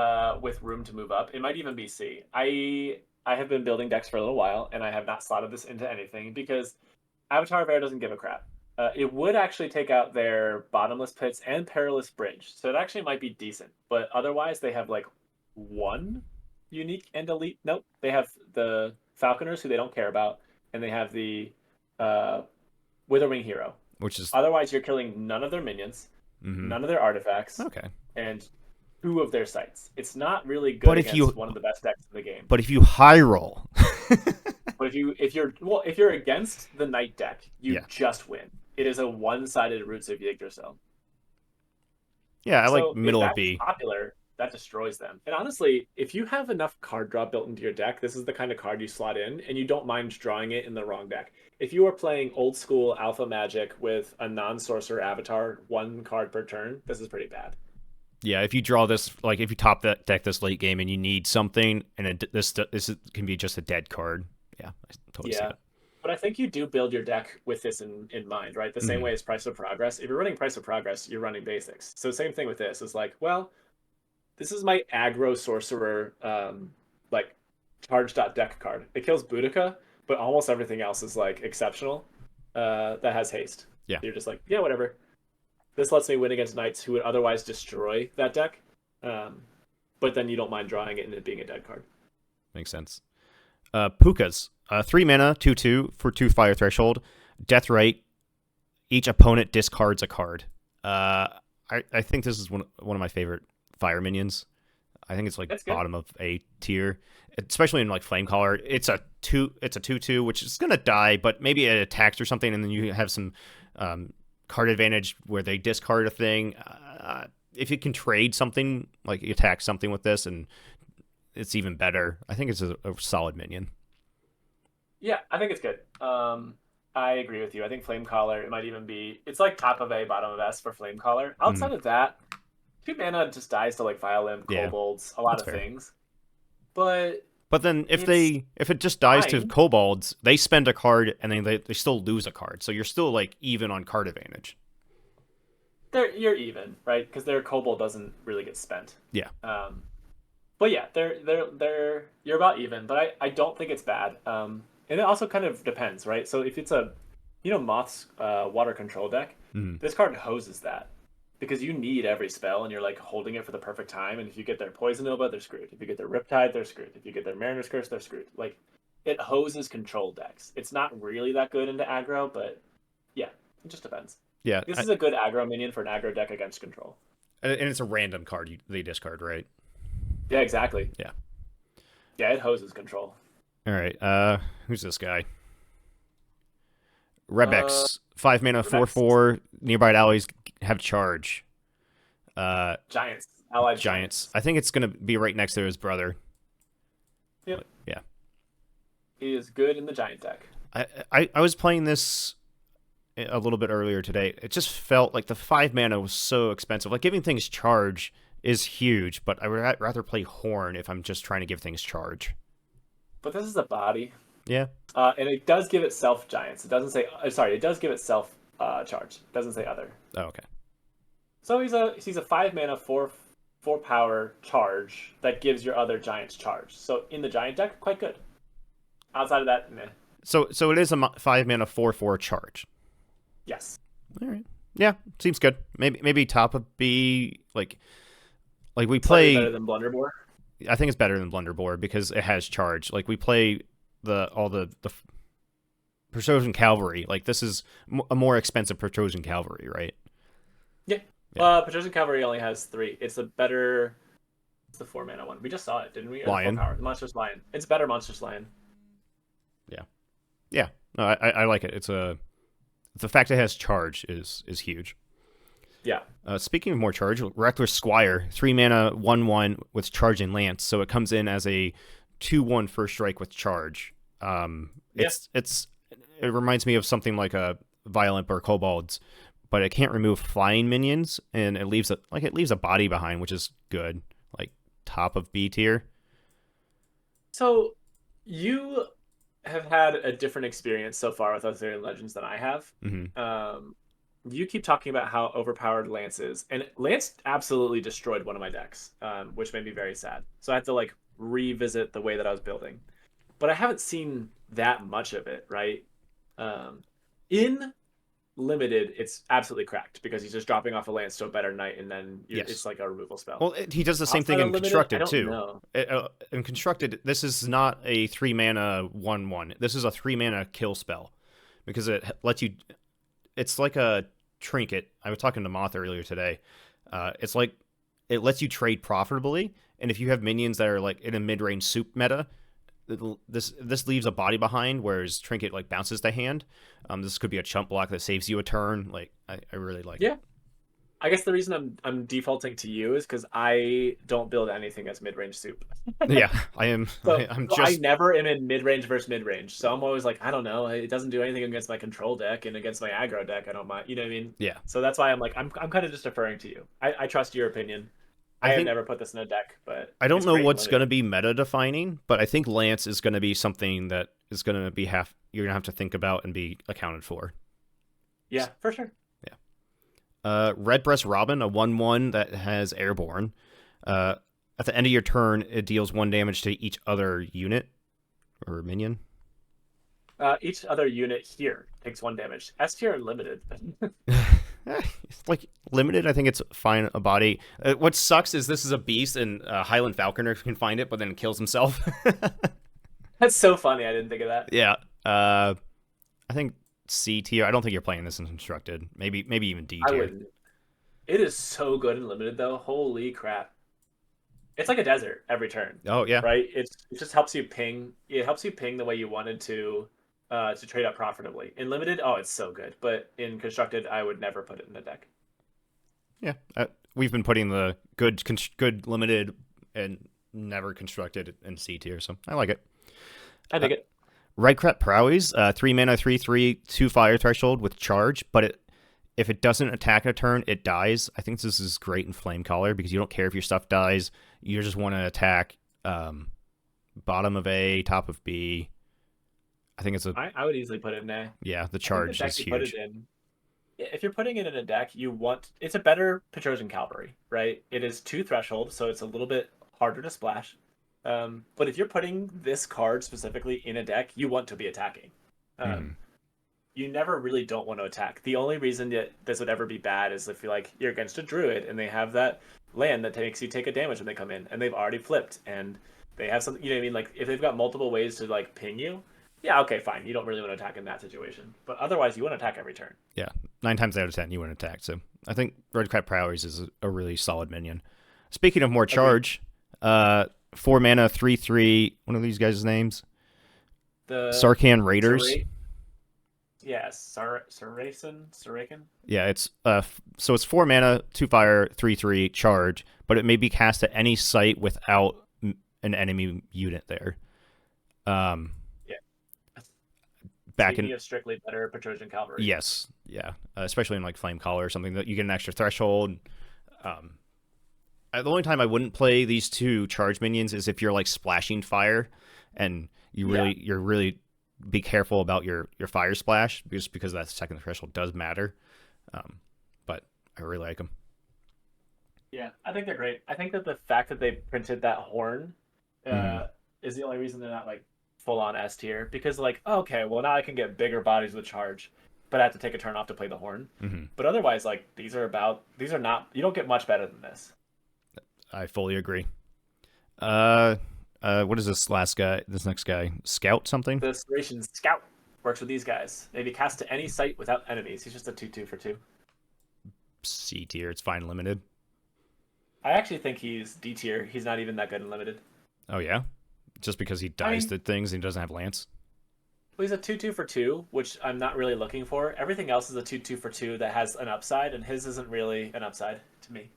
with room to move up. It might even be C. I have been building decks for a little while, and I have not slotted this into anything because Avatar of Air doesn't give a crap. It would actually take out their bottomless pits and perilous bridge, so it actually might be decent. But otherwise, they have like one unique and elite. Nope, they have the Falconers, who they don't care about, and they have the uh, Witherwing Hero. Which is Otherwise, you're killing none of their minions, mhm. none of their artifacts, Okay. and two of their sites. It's not really But good if against you one of the best decks in the game. but if you high roll, But if you're against the knight deck, you yeah, just win. It is a one-sided Roots of Yggdrasil. yeah, I like So if middle of that is B. popular, that destroys them. And honestly, if you have enough card draw built into your deck, this is the kind of card you slot in, and you don't mind drawing it in the wrong deck. If you are playing old school Alpha Magic with a non-sorcerer avatar, one card per turn, this is pretty bad. Yeah, if you draw this, like if you top that deck this late game and you need something, and this can be just a dead card. Yeah, I totally see Yeah. it. But I think you do build your deck with this in mind, right? The same Mhm. way as Price of Progress. If you're running Price of Progress, you're running basics. So same thing with this. It's like, well, this is my aggro sorcerer, like charge dot deck card. It kills Boudica, but almost everything else is like exceptional. That has haste. Yeah, You're just like, yeah, whatever. This lets me win against knights who would otherwise destroy that deck. Um, but then you don't mind drawing it and it being a dead card. makes sense. Pukas, 3 mana, 2/2 for 2 fire threshold, death right. Each opponent discards a card. I think this is one of my favorite fire minions. I think it's like That's good. bottom of A tier, especially in like Flamecaller. It's a 2/2, which is gonna die, but maybe it attacks or something, and then you have some card advantage where they discard a thing. If you can trade something, like you attack something with this, and it's even better. I think it's a solid minion. Yeah, I think it's good. I agree with you. I think Flame Collar, it might even be, it's like top of A, bottom of S for Flame Collar. Mm, Outside of that, 2 mana just dies to like Violent, yeah, Kobolds, a lot that's of fair. things. But But then it's if it just dies to fine. kobolds, they spend a card and then they still lose a card. So you're still like even on card advantage. You're even, right? Because their Kobold doesn't really get spent. Yeah. But yeah, they're you're about even, but I don't think it's bad. And it also kind of depends, right? So if it's a, Moth's water control deck, Mm, this card hoses that because you need every spell and you're like holding it for the perfect time. And if you get their Poison Nova, they're screwed. If you get their Riptide, they're screwed. If you get their Mariner's Curse, they're screwed. Like it hoses control decks. It's not really that good into aggro, but yeah, it just depends. yeah. This is a good aggro minion for an aggro deck against control. And it's a random card they discard, right? Yeah, exactly. Yeah. Yeah, it hoses control. All right. Who's this guy? Uh, Rebecks, 5 mana, four Rebecks. four. Nearby allies have charge. Giants. Allied Giants. I think it's gonna be right next to his brother. Yep. Yeah. He is good in the giant deck. I was playing this a little bit earlier today. It just felt like the 5 mana was so expensive. Like giving things charge is huge, but I would rather play Horn if I'm just trying to give things charge. But this is a body. Yeah. And it does give itself giants. It doesn't say, sorry, it does give itself charge. It doesn't say other. Oh, okay. So he's a 5 mana, four power charge that gives your other giants charge. So in the giant deck, quite good. Outside of that, meh. So it is a 5 mana 4/4 charge. Yes. All right. Yeah, seems good. Maybe top of B, like we Slightly play. better than Blunderbore. I think it's better than Blunderbore because it has charge. Like we play all the Protosian Cavalry. Like this is a more expensive Protosian Cavalry, right? Yeah. Yeah. Patrician Cavalry only has 3. It's a better. It's the 4 mana one. We just saw it, didn't we? Lion. 4 power. Monstrous Lion. It's better Monstrous Lion. Yeah. Yeah. No, I like it. The fact it has charge is huge. Yeah. Speaking of more charge, Reckless Squire, 3 mana 1/1 with charge and lance, so it comes in as a 2/1 first strike with charge. It reminds me of something like a Violent or Kobolds, but it can't remove flying minions, and it leaves a body behind, which is good. Like top of B tier. So you have had a different experience so far with Arthurian Legends than I have. Mm-hmm. you keep talking about how overpowered Lance is, and Lance absolutely destroyed one of my decks, which made me very sad. So I had to like revisit the way that I was building, but I haven't seen that much of it, right? Um, in limited, it's absolutely cracked because he's just dropping off a Lance to a better knight, and then Yes. it's like a removal spell. Well, he does the same thing Outside of in limited, I constructed don't too. know. In constructed, this is not a 3 mana 1/1. This is a 3 mana kill spell because it lets you. It's like a trinket. I was talking to Moth earlier today. It's like it lets you trade profitably, and if you have minions that are like in a mid-range soup meta, this leaves a body behind, whereas trinket like bounces the hand. This could be a chump block that saves you a turn. Like I really like it. Yeah, I guess the reason I'm defaulting to you is because I don't build anything as mid range soup. Yeah, I am. So, I'm so I just never am in mid range versus mid range. So I'm always like, I don't know. It doesn't do anything against my control deck and against my aggro deck. I don't mind. You know what I mean? yeah. So that's why I'm like, I'm kind of just deferring to you. I trust your opinion. I I have think never put this in a deck, but I don't it's know great in what's going to limited. be meta defining, but I think Lance is going to be something that is going to be you're going to have to think about and be accounted for. Yeah, for sure. Redbreast Robin, a 1/1 that has airborne. At the end of your turn, it deals 1 damage to each other unit or minion. Each other unit here takes 1 damage. S tier and limited. It's like limited. I think it's fine. A body. What sucks is this is a beast, and Highland Falconer can find it, but then kills himself. That's so funny. I didn't think of that. Yeah. I think C tier. I don't think you're playing this in constructed. Maybe even D I tier. wouldn't. It is so good in limited though. Holy crap. It's like a desert every turn, Oh yeah. right? It just helps you ping. It helps you ping the way you wanted to trade up profitably. In limited, oh, it's so good. But in constructed, I would never put it in a deck. Yeah. We've been putting the good limited and never constructed in C tier, so I like it. I dig it. Redcap powries, 3 mana, 3/3, 2 fire threshold with charge, but if it doesn't attack a turn, it dies. I think this is great in Flame Collar because you don't care if your stuff dies. You just want to attack bottom of A, top of B. I think it's I would easily put it in A. yeah, the I think the charge deck is you put huge. it in. If you're putting it in a deck, it's a better Petrosian Cavalry, right? It is 2 threshold, so it's a little bit harder to splash. But if you're putting this card specifically in a deck, you want to be attacking. Um, you never really don't want to attack. The only reason that this would ever be bad is if you're against a druid and they have that land that makes you take a damage when they come in, and they've already flipped, and they have something. You know what I mean? Like if they've got multiple ways to like ping you, yeah, okay, fine. You don't really want to attack in that situation, but otherwise, you want to attack every turn. Yeah, 9 times out of 10 you wouldn't attack. So I think Redcap powries is a really solid minion. Speaking of more Agreed. charge, 4 mana, 3/3. One of these guys' names, The Sarkhan Raiders. Yes, Saracen. Yeah, it's so it's 4 mana, 2 fire, 3/3 charge, but it may be cast at any site without an enemy unit there. Yeah. Back Speaking in of strictly better Petrosian Cavalry. yes, yeah, especially in like Flame Collar or something that you get an extra threshold. The only time I wouldn't play these 2 charge minions is if you're like splashing fire, and you're really be careful about your fire splash just because that second threshold does matter. But I really like them. Yeah, I think they're great. I think that the fact that they printed that horn is the only reason they're not like full on S tier because like okay, well now I can get bigger bodies with charge, but I have to take a turn off to play the horn. But otherwise, like these are not. You don't get much better than this. I fully agree. What is this last guy? This next guy, Scout something? The Saracen Scout works with these guys. They be cast to any site without enemies. He's just a 2/2 for 2. C tier. It's fine limited. I actually think he's D tier. He's not even that good in limited. Oh yeah, just because he dies to things and he doesn't have lance. Well, he's a 2/2 for 2, which I'm not really looking for. Everything else is a 2/2 for 2 that has an upside, and his isn't really an upside to me.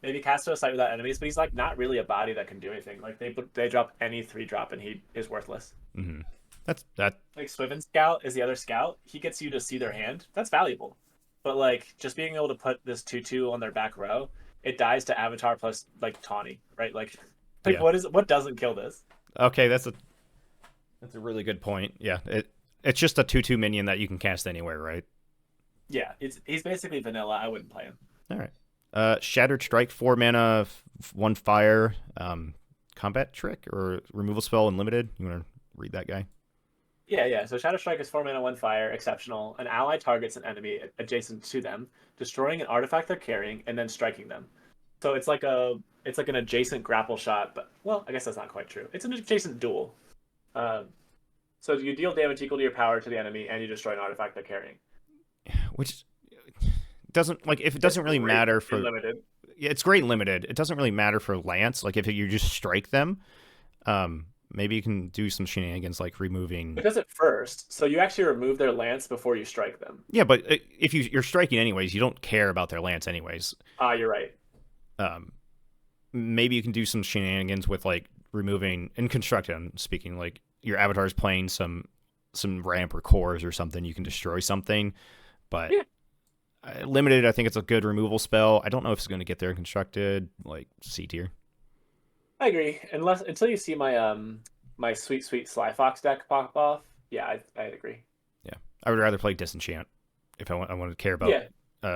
Maybe cast to a site without enemies, but he's like not really a body that can do anything. Like they drop any 3-drop and he is worthless. That's that. Like Swiven Scout is the other scout. He gets you to see their hand. That's valuable. But like just being able to put this 2/2 on their back row, it dies to Avatar plus like Tawny, right? Like Yeah. what doesn't kill this? Okay, that's a really good point. Yeah, it's just a 2/2 minion that you can cast anywhere, right? Yeah, he's basically vanilla. I wouldn't play him. All right. Shattered Strike, 4 mana, 1 fire, combat trick or removal spell unlimited. You want to read that guy? Yeah. So Shatter Strike is 4 mana, 1 fire, exceptional. An ally targets an enemy adjacent to them, destroying an artifact they're carrying, and then striking them. So it's like an adjacent grapple shot, but well, I guess that's not quite true. It's an adjacent duel. Um, so you deal damage equal to your power to the enemy, and you destroy an artifact they're carrying. Which doesn't like if it It's doesn't really great matter in for limited. yeah, it's great limited. It doesn't really matter for Lance. Like if you just strike them, maybe you can do some shenanigans like removing. It does it first, so you actually remove their lance before you strike them. Yeah, but if you're striking anyways, you don't care about their lance anyways. Ah, you're right. Um, maybe you can do some shenanigans with like removing in construction. Speaking like your avatar is playing some ramp or cores or something, you can destroy something, but. Yeah. Limited, I think it's a good removal spell. I don't know if it's going to get there in constructed, like C tier. I agree. Until you see my sweet Sly Fox deck pop off, yeah, I'd agree. Yeah, I would rather play Disenchant if I want to care about Yeah,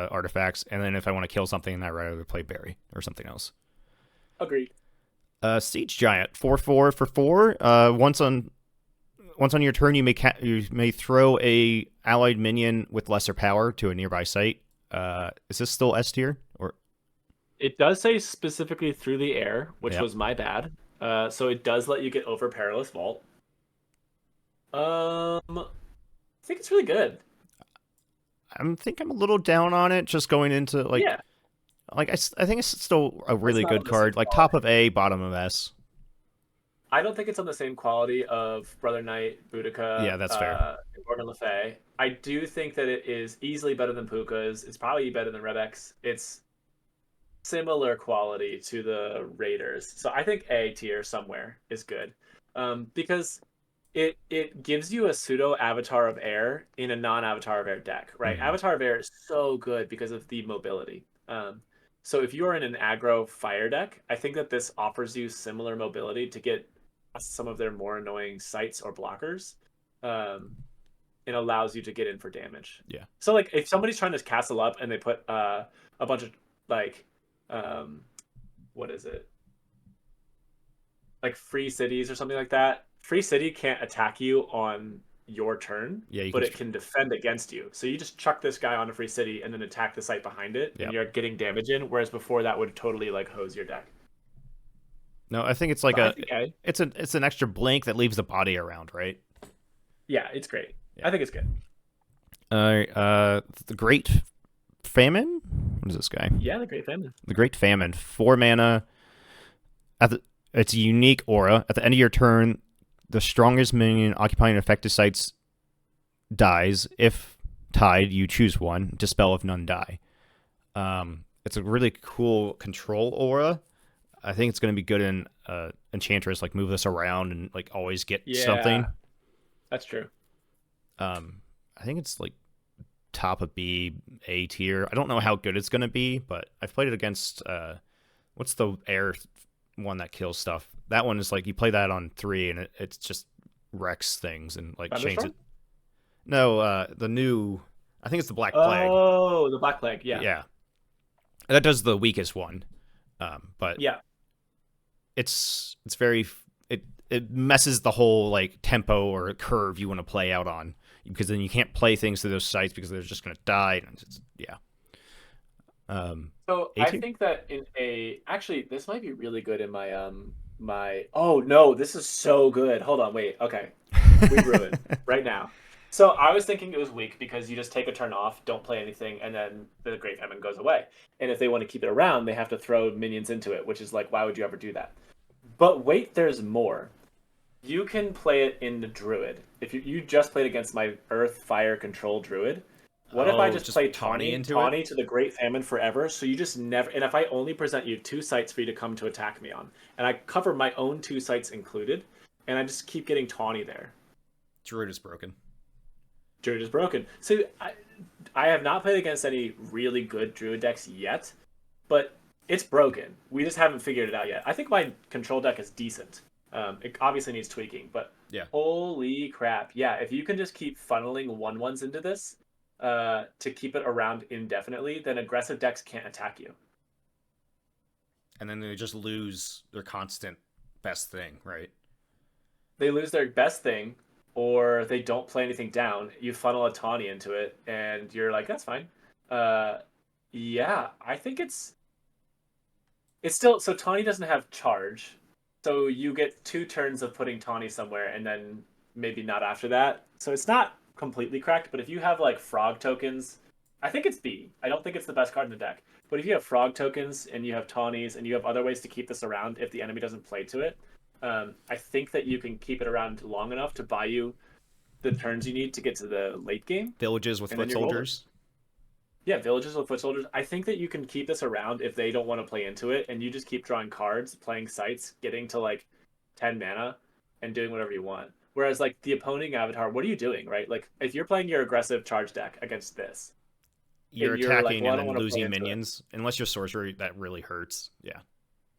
artifacts, and then if I want to kill something, I'd rather play Berry or something else. agreed. Siege Giant, 4/4 for 4. Once on your turn, you may throw a allied minion with lesser power to a nearby site. Is this still S tier or? It does say specifically through the air, which Yep. was my bad. So it does let you get over Perilous Vault. I think it's really good. I'm a little down on it, just going into Yeah, I think it's still a it's really not good on the same card. Like top quality. of A, bottom of S. I don't think it's on the same quality of Brother Knight, Yeah, Boudica, that's fair. and Morgan Le Fay. I do think that it is easily better than Pukas. It's probably better than Rebecks. It's similar quality to the Raiders. So I think A tier somewhere is good. Because it gives you a pseudo Avatar of Air in a non Avatar of Air deck, right? Mm-hmm. Avatar of Air is so good because of the mobility. So if you are in an aggro fire deck, I think that this offers you similar mobility to get some of their more annoying sites or blockers. Um, it allows you to get in for damage. Yeah. So like if somebody's trying to castle up and they put a bunch of like um what is it? Like free cities or something like that. Free city can't attack you on your turn, Yeah, you but can. it can defend against you. So you just chuck this guy on a free city and then attack the site behind it, and Yeah. you're getting damage in. Whereas before that would totally like hose your deck. No, I think it's like So I think A. it's an extra blink that leaves the body around, right? Yeah, it's great. Yeah. I think it's good. The Great Famine. What is this guy? Yeah, the Great Famine. The Great Famine, 4 mana. It's a unique aura. At the end of your turn, the strongest minion occupying affected sites dies. If tied, you choose one. Dispel if none die. It's a really cool control aura. I think it's going to be good in Enchantress, like move this around and like always get something. Yeah, that's true. I think it's like top of B, A tier. I don't know how good it's going to be, but I've played it against what's the air one that kills stuff? That one is like you play that on 3 and it's just wrecks things and like changes it. No, the new I think it's the Black Plague. Oh, the Black Plague. Yeah. Yeah. That does the weakest one. But Yeah. it's very it messes the whole like tempo or curve you want to play out on because then you can't play things to those sites because they're just going to die. And yeah. So I A-tier? think that actually this might be really good in my oh no, this is so good. Hold on, wait. Okay. We ruined right now. So I was thinking it was weak because you just take a turn off, don't play anything, and then the Great Famine goes away. And if they want to keep it around, they have to throw minions into it, which is like, why would you ever do that? But wait, there's more. You can play it in the Druid. If you just played against my Earth Fire Control Druid, what if I just play Tawny into Tawny it? to the Great Famine forever? So you just never. And if I only present you 2 sites for you to come to attack me on, and I cover my own 2 sites included, and I just keep getting Tawny there. Druid is broken. Druid is broken. So I have not played against any really good Druid decks yet, but it's broken. We just haven't figured it out yet. I think my control deck is decent. It obviously needs tweaking, but Yeah. holy crap. Yeah, if you can just keep funneling 1/1s into this, to keep it around indefinitely, then aggressive decks can't attack you. And then they just lose their constant best thing, right? They lose their best thing, or they don't play anything down. You funnel a tawny into it, and you're like, that's fine. Uh, yeah, I think it's still so tawny doesn't have charge, so you get 2 turns of putting tawny somewhere, and then maybe not after that. So it's not completely cracked. But if you have like frog tokens, I think it's B. I don't think it's the best card in the deck. But if you have frog tokens and you have tawnies and you have other ways to keep this around if the enemy doesn't play to it, I think that you can keep it around long enough to buy you the turns you need to get to the late game. Villages with And foot then you're golden. soldiers. Yeah, villages with foot soldiers. I think that you can keep this around if they don't want to play into it, and you just keep drawing cards, playing sites, getting to like 10 mana, and doing whatever you want. Whereas like the opposing avatar, what are you doing, right? Like if you're playing your aggressive charge deck against this, You're and you're like, attacking well, I and don't then want to play losing into it. minions. Unless you're sorcery, that really hurts. Yeah.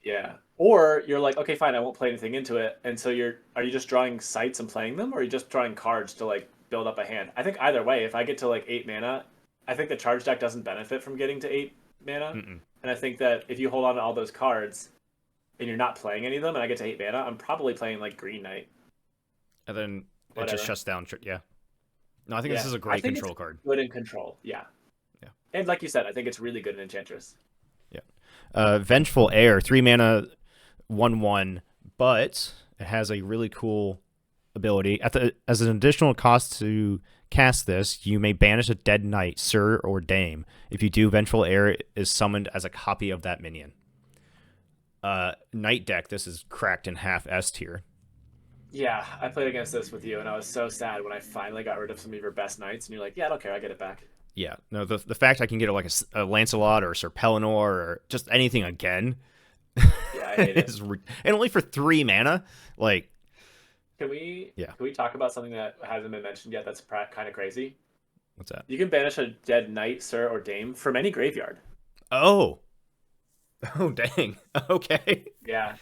Yeah. Or you're like, okay, fine, I won't play anything into it. And so are you just drawing sites and playing them, or are you just drawing cards to like build up a hand? I think either way, if I get to like 8 mana, I think the charge deck doesn't benefit from getting to 8 mana. Mm-mm. And I think that if you hold on to all those cards and you're not playing any of them and I get to 8 mana, I'm probably playing like Green Knight. And then it Whatever. just shuts down. Yeah. No, I think this Yeah. is a I great think control it's card. good in control. Yeah. Yeah. And like you said, I think it's really good in Enchantress. Yeah. Vengeful Heir, 3 mana, 1/1, but it has a really cool ability. As an additional cost to cast this, you may banish a dead knight, sir or dame. If you do, Vengeful Heir is summoned as a copy of that minion. Knight deck, this is cracked in half S tier. Yeah, I played against this with you, and I was so sad when I finally got rid of some of your best knights, and you're like, yeah, I don't care, I get it back. Yeah, no, the fact I can get like a Lancelot or a Sir Pellinor or just anything again. Yeah, I hate it. And only for 3 mana. Like, Can we Yeah. can we talk about something that hasn't been mentioned yet that's kind of crazy? what's that? You can banish a dead knight, sir, or dame from any graveyard. Oh, dang. Okay. Yeah.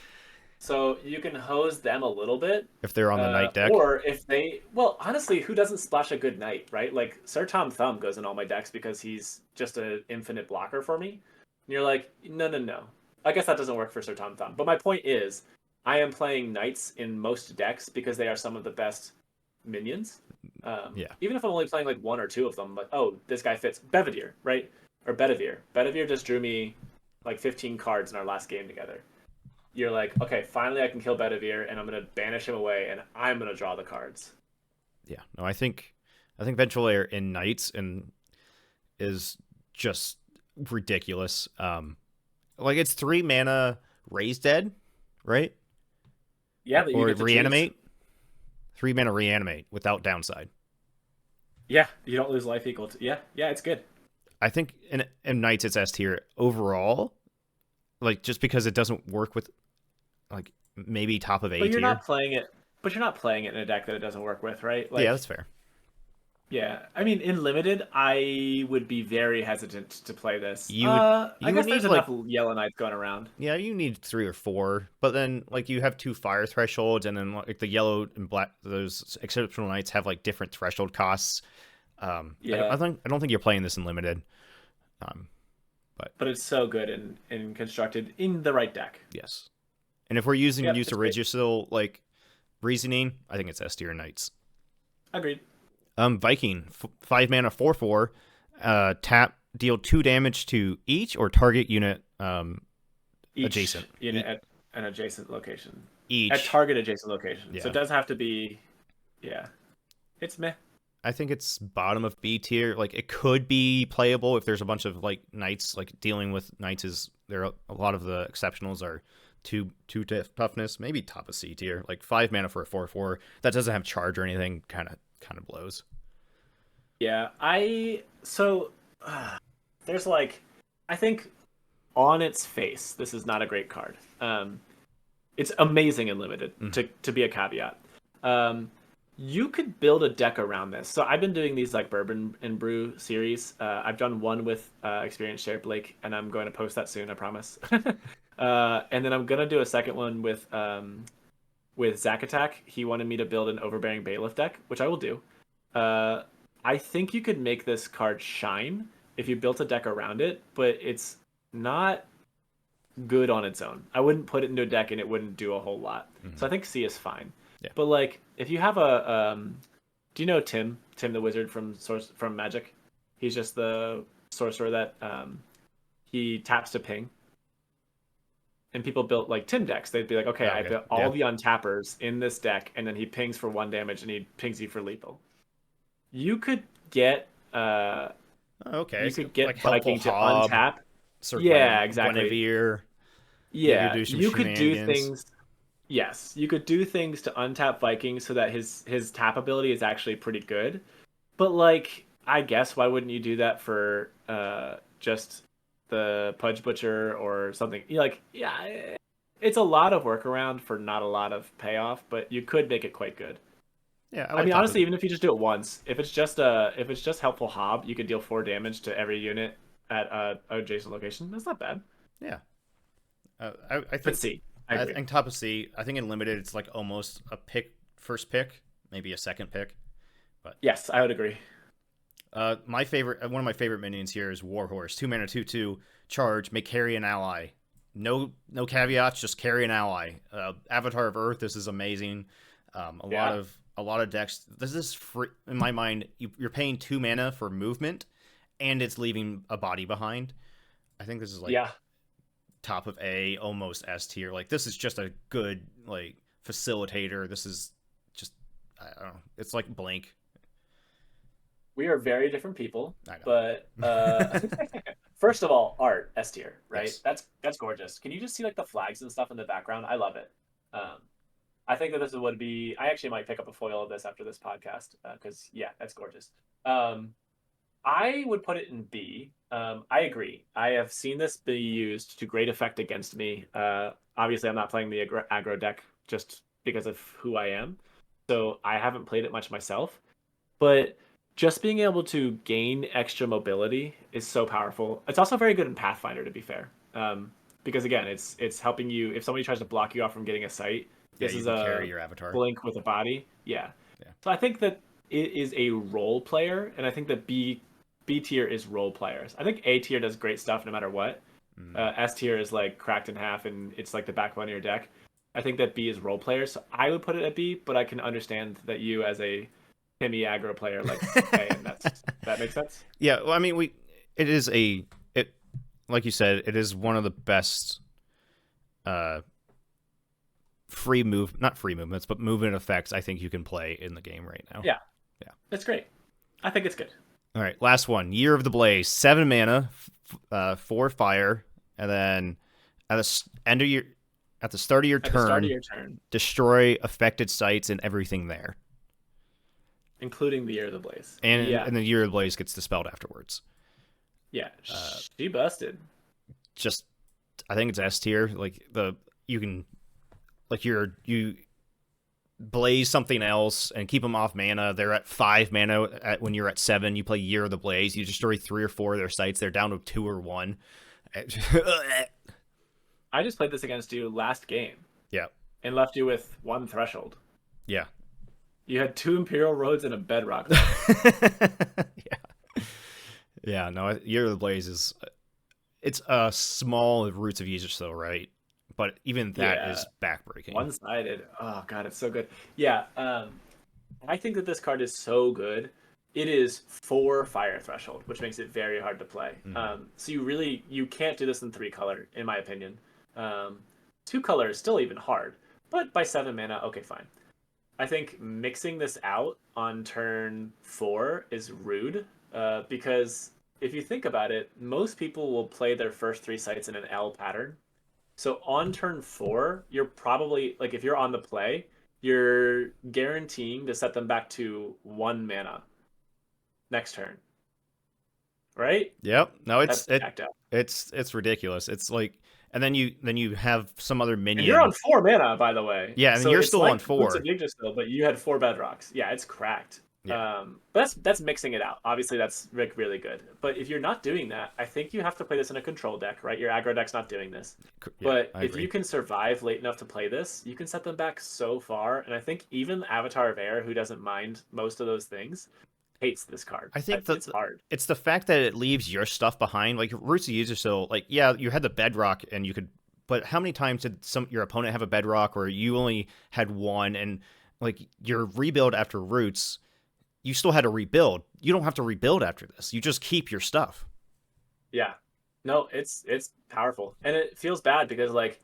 So you can hose them a little bit. If they're on the knight deck. Or if well, honestly, who doesn't splash a good knight, right? Like Sir Tom Thumb goes in all my decks because he's just an infinite blocker for me. And you're like, no. I guess that doesn't work for Sir Tom Thumb. But my point is, I am playing knights in most decks because they are some of the best minions. Yeah. Even if I'm only playing like 1 or 2 of them, like, oh, this guy fits. Bedivere, right? Or Bedivere. Bedivere just drew me like 15 cards in our last game together. You're like, okay, finally I can kill Bedivere, and I'm gonna banish him away, and I'm gonna draw the cards. Yeah. No, I think Vengeful Heir in knights is just ridiculous. Like it's 3 mana raise dead, right? Yeah, but you or get to reanimate. choose. 3 mana reanimate without downside. Yeah, you don't lose life equal to. Yeah, it's good. I think in knights it's S tier overall. Like just because it doesn't work with like maybe top of A But you're tier. not playing it. But you're not playing it in a deck that it doesn't work with, right? Like, Yeah, that's fair. yeah, I mean, in limited, I would be very hesitant to play this. You would I guess need, there's like- enough Yellow Knights going around. Yeah, you need 3 or 4, but then like you have 2 fire thresholds, and then like the yellow and black, those exceptional knights have like different threshold costs. Yeah. I don't think you're playing this in limited. But it's so good and constructed in the right deck. Yes, and if we're using Yep, use it's of great. Regisil like reasoning, I think it's S tier knights. Agreed. Viking, 5 mana, 4/4. Tap, deal 2 damage to each or target unit. Each Adjacent. unit at an adjacent location. Each. At target adjacent location. Yeah. So it does have to be. Yeah. It's meh. I think it's bottom of B tier. Like it could be playable if there's a bunch of like knights. Like dealing with knights is there. A lot of the exceptionals are two toughness. Maybe top of C tier. Like 5 mana for a 4/4 that doesn't have charge or anything. Kind of blows. Yeah. There's like, I think on its face, this is not a great card. It's amazing and limited to be a caveat. You could build a deck around this. So I've been doing these like bourbon and brew series. I've done one with experienced Share Blake, and I'm going to post that soon, I promise. And then I'm gonna do a second one with Zack Attack. He wanted me to build an overbearing bailiff deck, which I will do. I think you could make this card shine if you built a deck around it, but it's not good on its own. I wouldn't put it into a deck and it wouldn't do a whole lot. So I think C is fine. Yeah. But like if you have a do you know Tim? Tim the wizard from Magic? He's just the sorcerer that he taps to ping. And people built like Tim decks. They'd be like, okay, I put all the untappers in this deck, and then he pings for 1 damage and he pings you for lethal. You could get okay. You could get like Viking to Hob, untap. Yeah, exactly. Guinevere. Yeah, you could do shenanigans. things. Yes, you could do things to untap Viking so that his tap ability is actually pretty good. But like, I guess why wouldn't you do that for just the Pudge Butcher or something? Like, yeah, it's a lot of workaround for not a lot of payoff, but you could make it quite good. Yeah, I mean, honestly, even if you just do it once, if it's just helpful Hob, you could deal 4 damage to every unit at a adjacent location. That's not bad. Yeah, I think. But C, I agree. think top of C. I think in limited, it's like almost a first pick, maybe a second pick. But yes, I would agree. one of my favorite minions here is Warhorse. 2 mana, 2/2 charge. May carry an ally. No caveats, just carry an ally. Avatar of Earth. This is amazing. A lot of decks. This is free in my mind. You're paying 2 mana for movement, and it's leaving a body behind. I think this is like top of A, almost S tier. Like this is just a good like facilitator. This is just I don't know. It's like blank. We are very different people, I know. but first of all, art S tier, right? Yes. That's gorgeous. Can you just see like the flags and stuff in the background? I love it. I think that this would be. I actually might pick up a foil of this after this podcast because that's gorgeous. I would put it in B. I agree. I have seen this be used to great effect against me. Obviously, I'm not playing the aggro deck just because of who I am, so I haven't played it much myself. But just being able to gain extra mobility is so powerful. It's also very good in Pathfinder, to be fair, because again, it's helping you if somebody tries to block you off from getting a sight. This is a carry your avatar. blink with a body. Yeah. So I think that it is a role player, and I think that B tier is role players. I think A tier does great stuff no matter what. S tier is like cracked in half, and it's like the backbone of your deck. I think that B is role players, so I would put it at B, but I can understand that you as a Timmy aggro player like A, and that makes sense. Yeah, well, I mean, like you said, it is one of the best not free movements, but movement effects I think you can play in the game right now. Yeah. That's great. I think it's good. All right, last one. Year of the Blaze, 7 mana, 4 fire, and then at the start of your turn, destroy affected sites and everything there, including the Year of the Blaze. And the Year of the Blaze gets dispelled afterwards. Yeah, she busted. Just, I think it's S tier. Like you can. Like you blaze something else and keep them off mana. They're at 5 mana when you're at 7. You play Year of the Blaze. You destroy 3 or 4 of their sites. They're down to 2 or 1. I just played this against you last game. Yeah. And left you with 1 threshold. Yeah. You had 2 Imperial Roads and a Bedrock. Yeah. Yeah, no, Year of the Blaze it's a small Roots of Aegis though, right? But even that is backbreaking. One-sided. Oh god, it's so good. Yeah, I think that this card is so good. It is 4 fire threshold, which makes it very hard to play. So you can't do this in 3 color, in my opinion. 2 color is still even hard, but by 7 mana, okay, fine. I think mixing this out on turn 4 is rude, because if you think about it, most people will play their first 3 sites in an L pattern. So on turn 4, you're probably, like, if you're on the play, you're guaranteeing to set them back to 1 mana next turn. Right? Yep. No, it's ridiculous. It's like, and then you have some other minion. And you're on 4 mana, by the way. Yeah, and so you're still like on 4. Still, but you had 4 bedrocks. Yeah, it's cracked. Yeah. But that's mixing it out. Obviously, that's really good. But if you're not doing that, I think you have to play this in a control deck, right? Your aggro deck's not doing this. Yeah, but if you can survive late enough to play this, you can set them back so far. And I think even Avatar of Air, who doesn't mind most of those things, hates this card. I think It's hard. it's the fact that it leaves your stuff behind. Like Roots of Use are so like, yeah, you had the bedrock and you could, but how many times did your opponent have a bedrock or you only had one, and like your rebuild after Roots, you still had to rebuild. You don't have to rebuild after this. You just keep your stuff. Yeah. No, it's powerful. And it feels bad because like,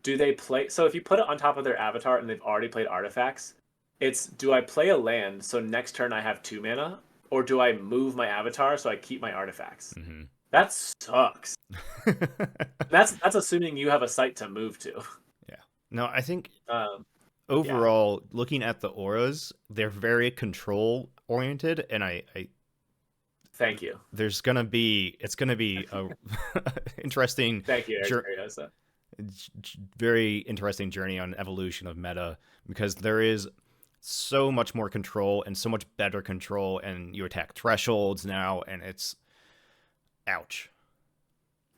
do they play, so if you put it on top of their avatar and they've already played artifacts, it's, do I play a land so next turn I have 2 mana, or do I move my avatar so I keep my artifacts? Mm-hmm. That sucks. That's assuming you have a site to move to. Yeah. No, I think overall, looking at the auras, they're very control oriented, and I thank you. It's gonna be a interesting. Thank you, very interesting journey on evolution of meta, because there is so much more control and so much better control, and you attack thresholds now, and it's ouch.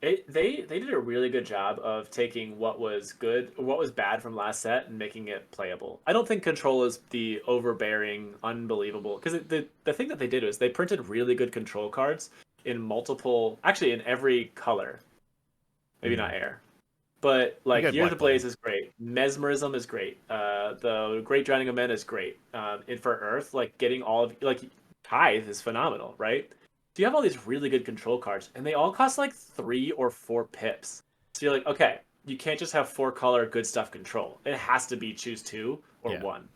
They did a really good job of taking what was good, what was bad from last set, and making it playable. I don't think control is the overbearing, unbelievable, because the thing that they did was they printed really good control cards in multiple, actually in every color. Maybe not air, but like Year of the Blaze is great. Mesmerism is great. The Great Drowning of Men is great. And for Earth, like getting all of, like Tithe is phenomenal, right? So you have all these really good control cards, and they all cost like 3 or 4 pips. So you're like, okay, you can't just have 4-color good stuff control. It has to be choose 2 or 1.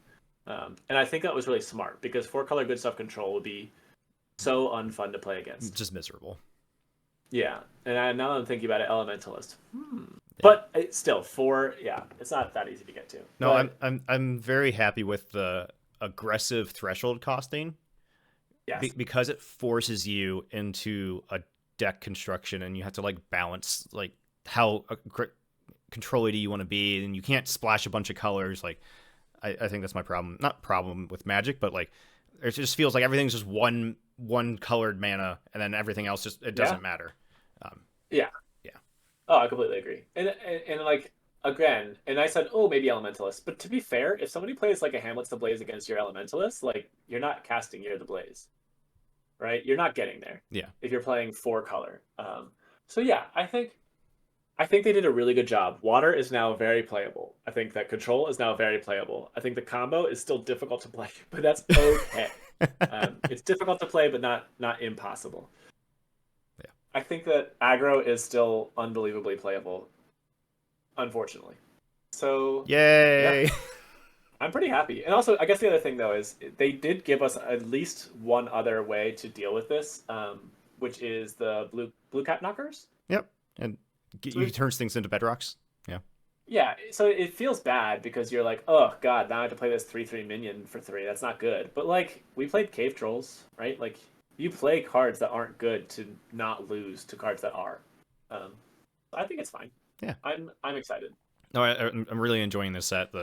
And I think that was really smart, because 4-color good stuff control would be so unfun to play against. Just miserable. Yeah, and now that I'm thinking about it, Elementalist. But it's still 4. Yeah, it's not that easy to get to. No, but I'm very happy with the aggressive threshold costing. Yes. Because it forces you into a deck construction, and you have to like balance like how control-y you want to be, and you can't splash a bunch of colors. Like I think that's my problem. Not problem with Magic, but like it just feels like everything's just one colored mana, and then everything else just it doesn't matter. Yeah. Oh, I completely agree. And like again, and I said, oh, maybe Elementalist, but to be fair, if somebody plays like a Hamlet's the Blaze against your Elementalist, like you're not casting Year of the Blaze. Right, you're not getting there. Yeah. If you're playing 4-color, so yeah, I think they did a really good job. Water is now very playable. I think that control is now very playable. I think the combo is still difficult to play, but that's okay. It's difficult to play, but not impossible. Yeah. I think that aggro is still unbelievably playable, unfortunately. So yay. Yeah. I'm pretty happy. And also, I guess the other thing, though, is they did give us at least one other way to deal with this, which is the blue cap knockers. Yep. And you turns things into bedrocks. Yeah. Yeah, so it feels bad because you're like, oh, God, now I have to play this 3/3 minion for 3. That's not good. But, like, we played Cave Trolls, right? Like, you play cards that aren't good to not lose to cards that are. I think it's fine. Yeah. I'm excited. No, I'm really enjoying this set.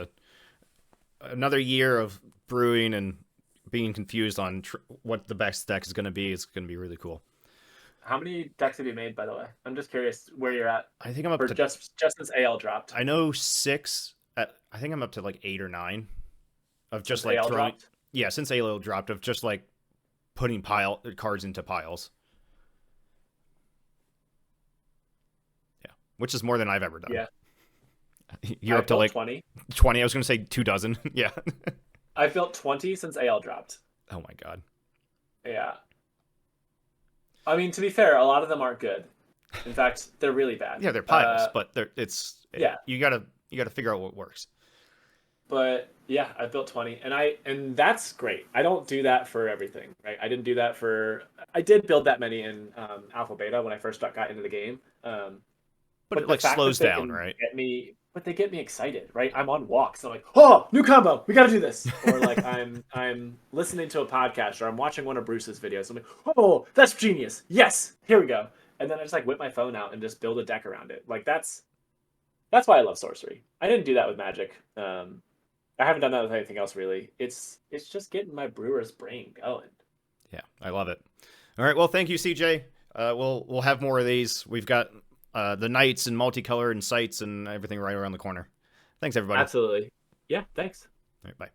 Another year of brewing and being confused on what the best deck is going to be is going to be really cool. How many decks have you made, by the way? I'm just curious where you're at. I think I'm up to just since AL dropped. I know 6. I think I'm up to like 8 or 9 of just since like AL throwing. Dropped? Yeah, since AL dropped, of just like putting cards into piles. Yeah, which is more than I've ever done. Yeah. You're up to like 20. 20. I was going to say 2 dozen. Yeah. I've built 20 since AL dropped. Oh my god. Yeah. I mean, to be fair, a lot of them aren't good. In fact, they're really bad. Yeah, they're piles, but yeah. You gotta figure out what works. But yeah, I've built 20, and that's great. I don't do that for everything, right? I didn't do that for. I did build that many in alpha beta when I first got into the game. But it like slows down, right? But they get me excited, right? I'm on walks. I'm like, oh, new combo, we got to do this. Or like I'm listening to a podcast, or I'm watching one of Bruce's videos. I'm like, oh, that's genius. Yes, here we go. And then I just like whip my phone out and just build a deck around it. Like that's why I love Sorcery. I didn't do that with Magic. I haven't done that with anything else really. It's just getting my brewer's brain going. Yeah, I love it. All right, well, thank you, CJ. We'll have more of these. We've got the Knights and multicolor and sites and everything right around the corner. Thanks, everybody. Absolutely. Yeah, thanks. All right, bye.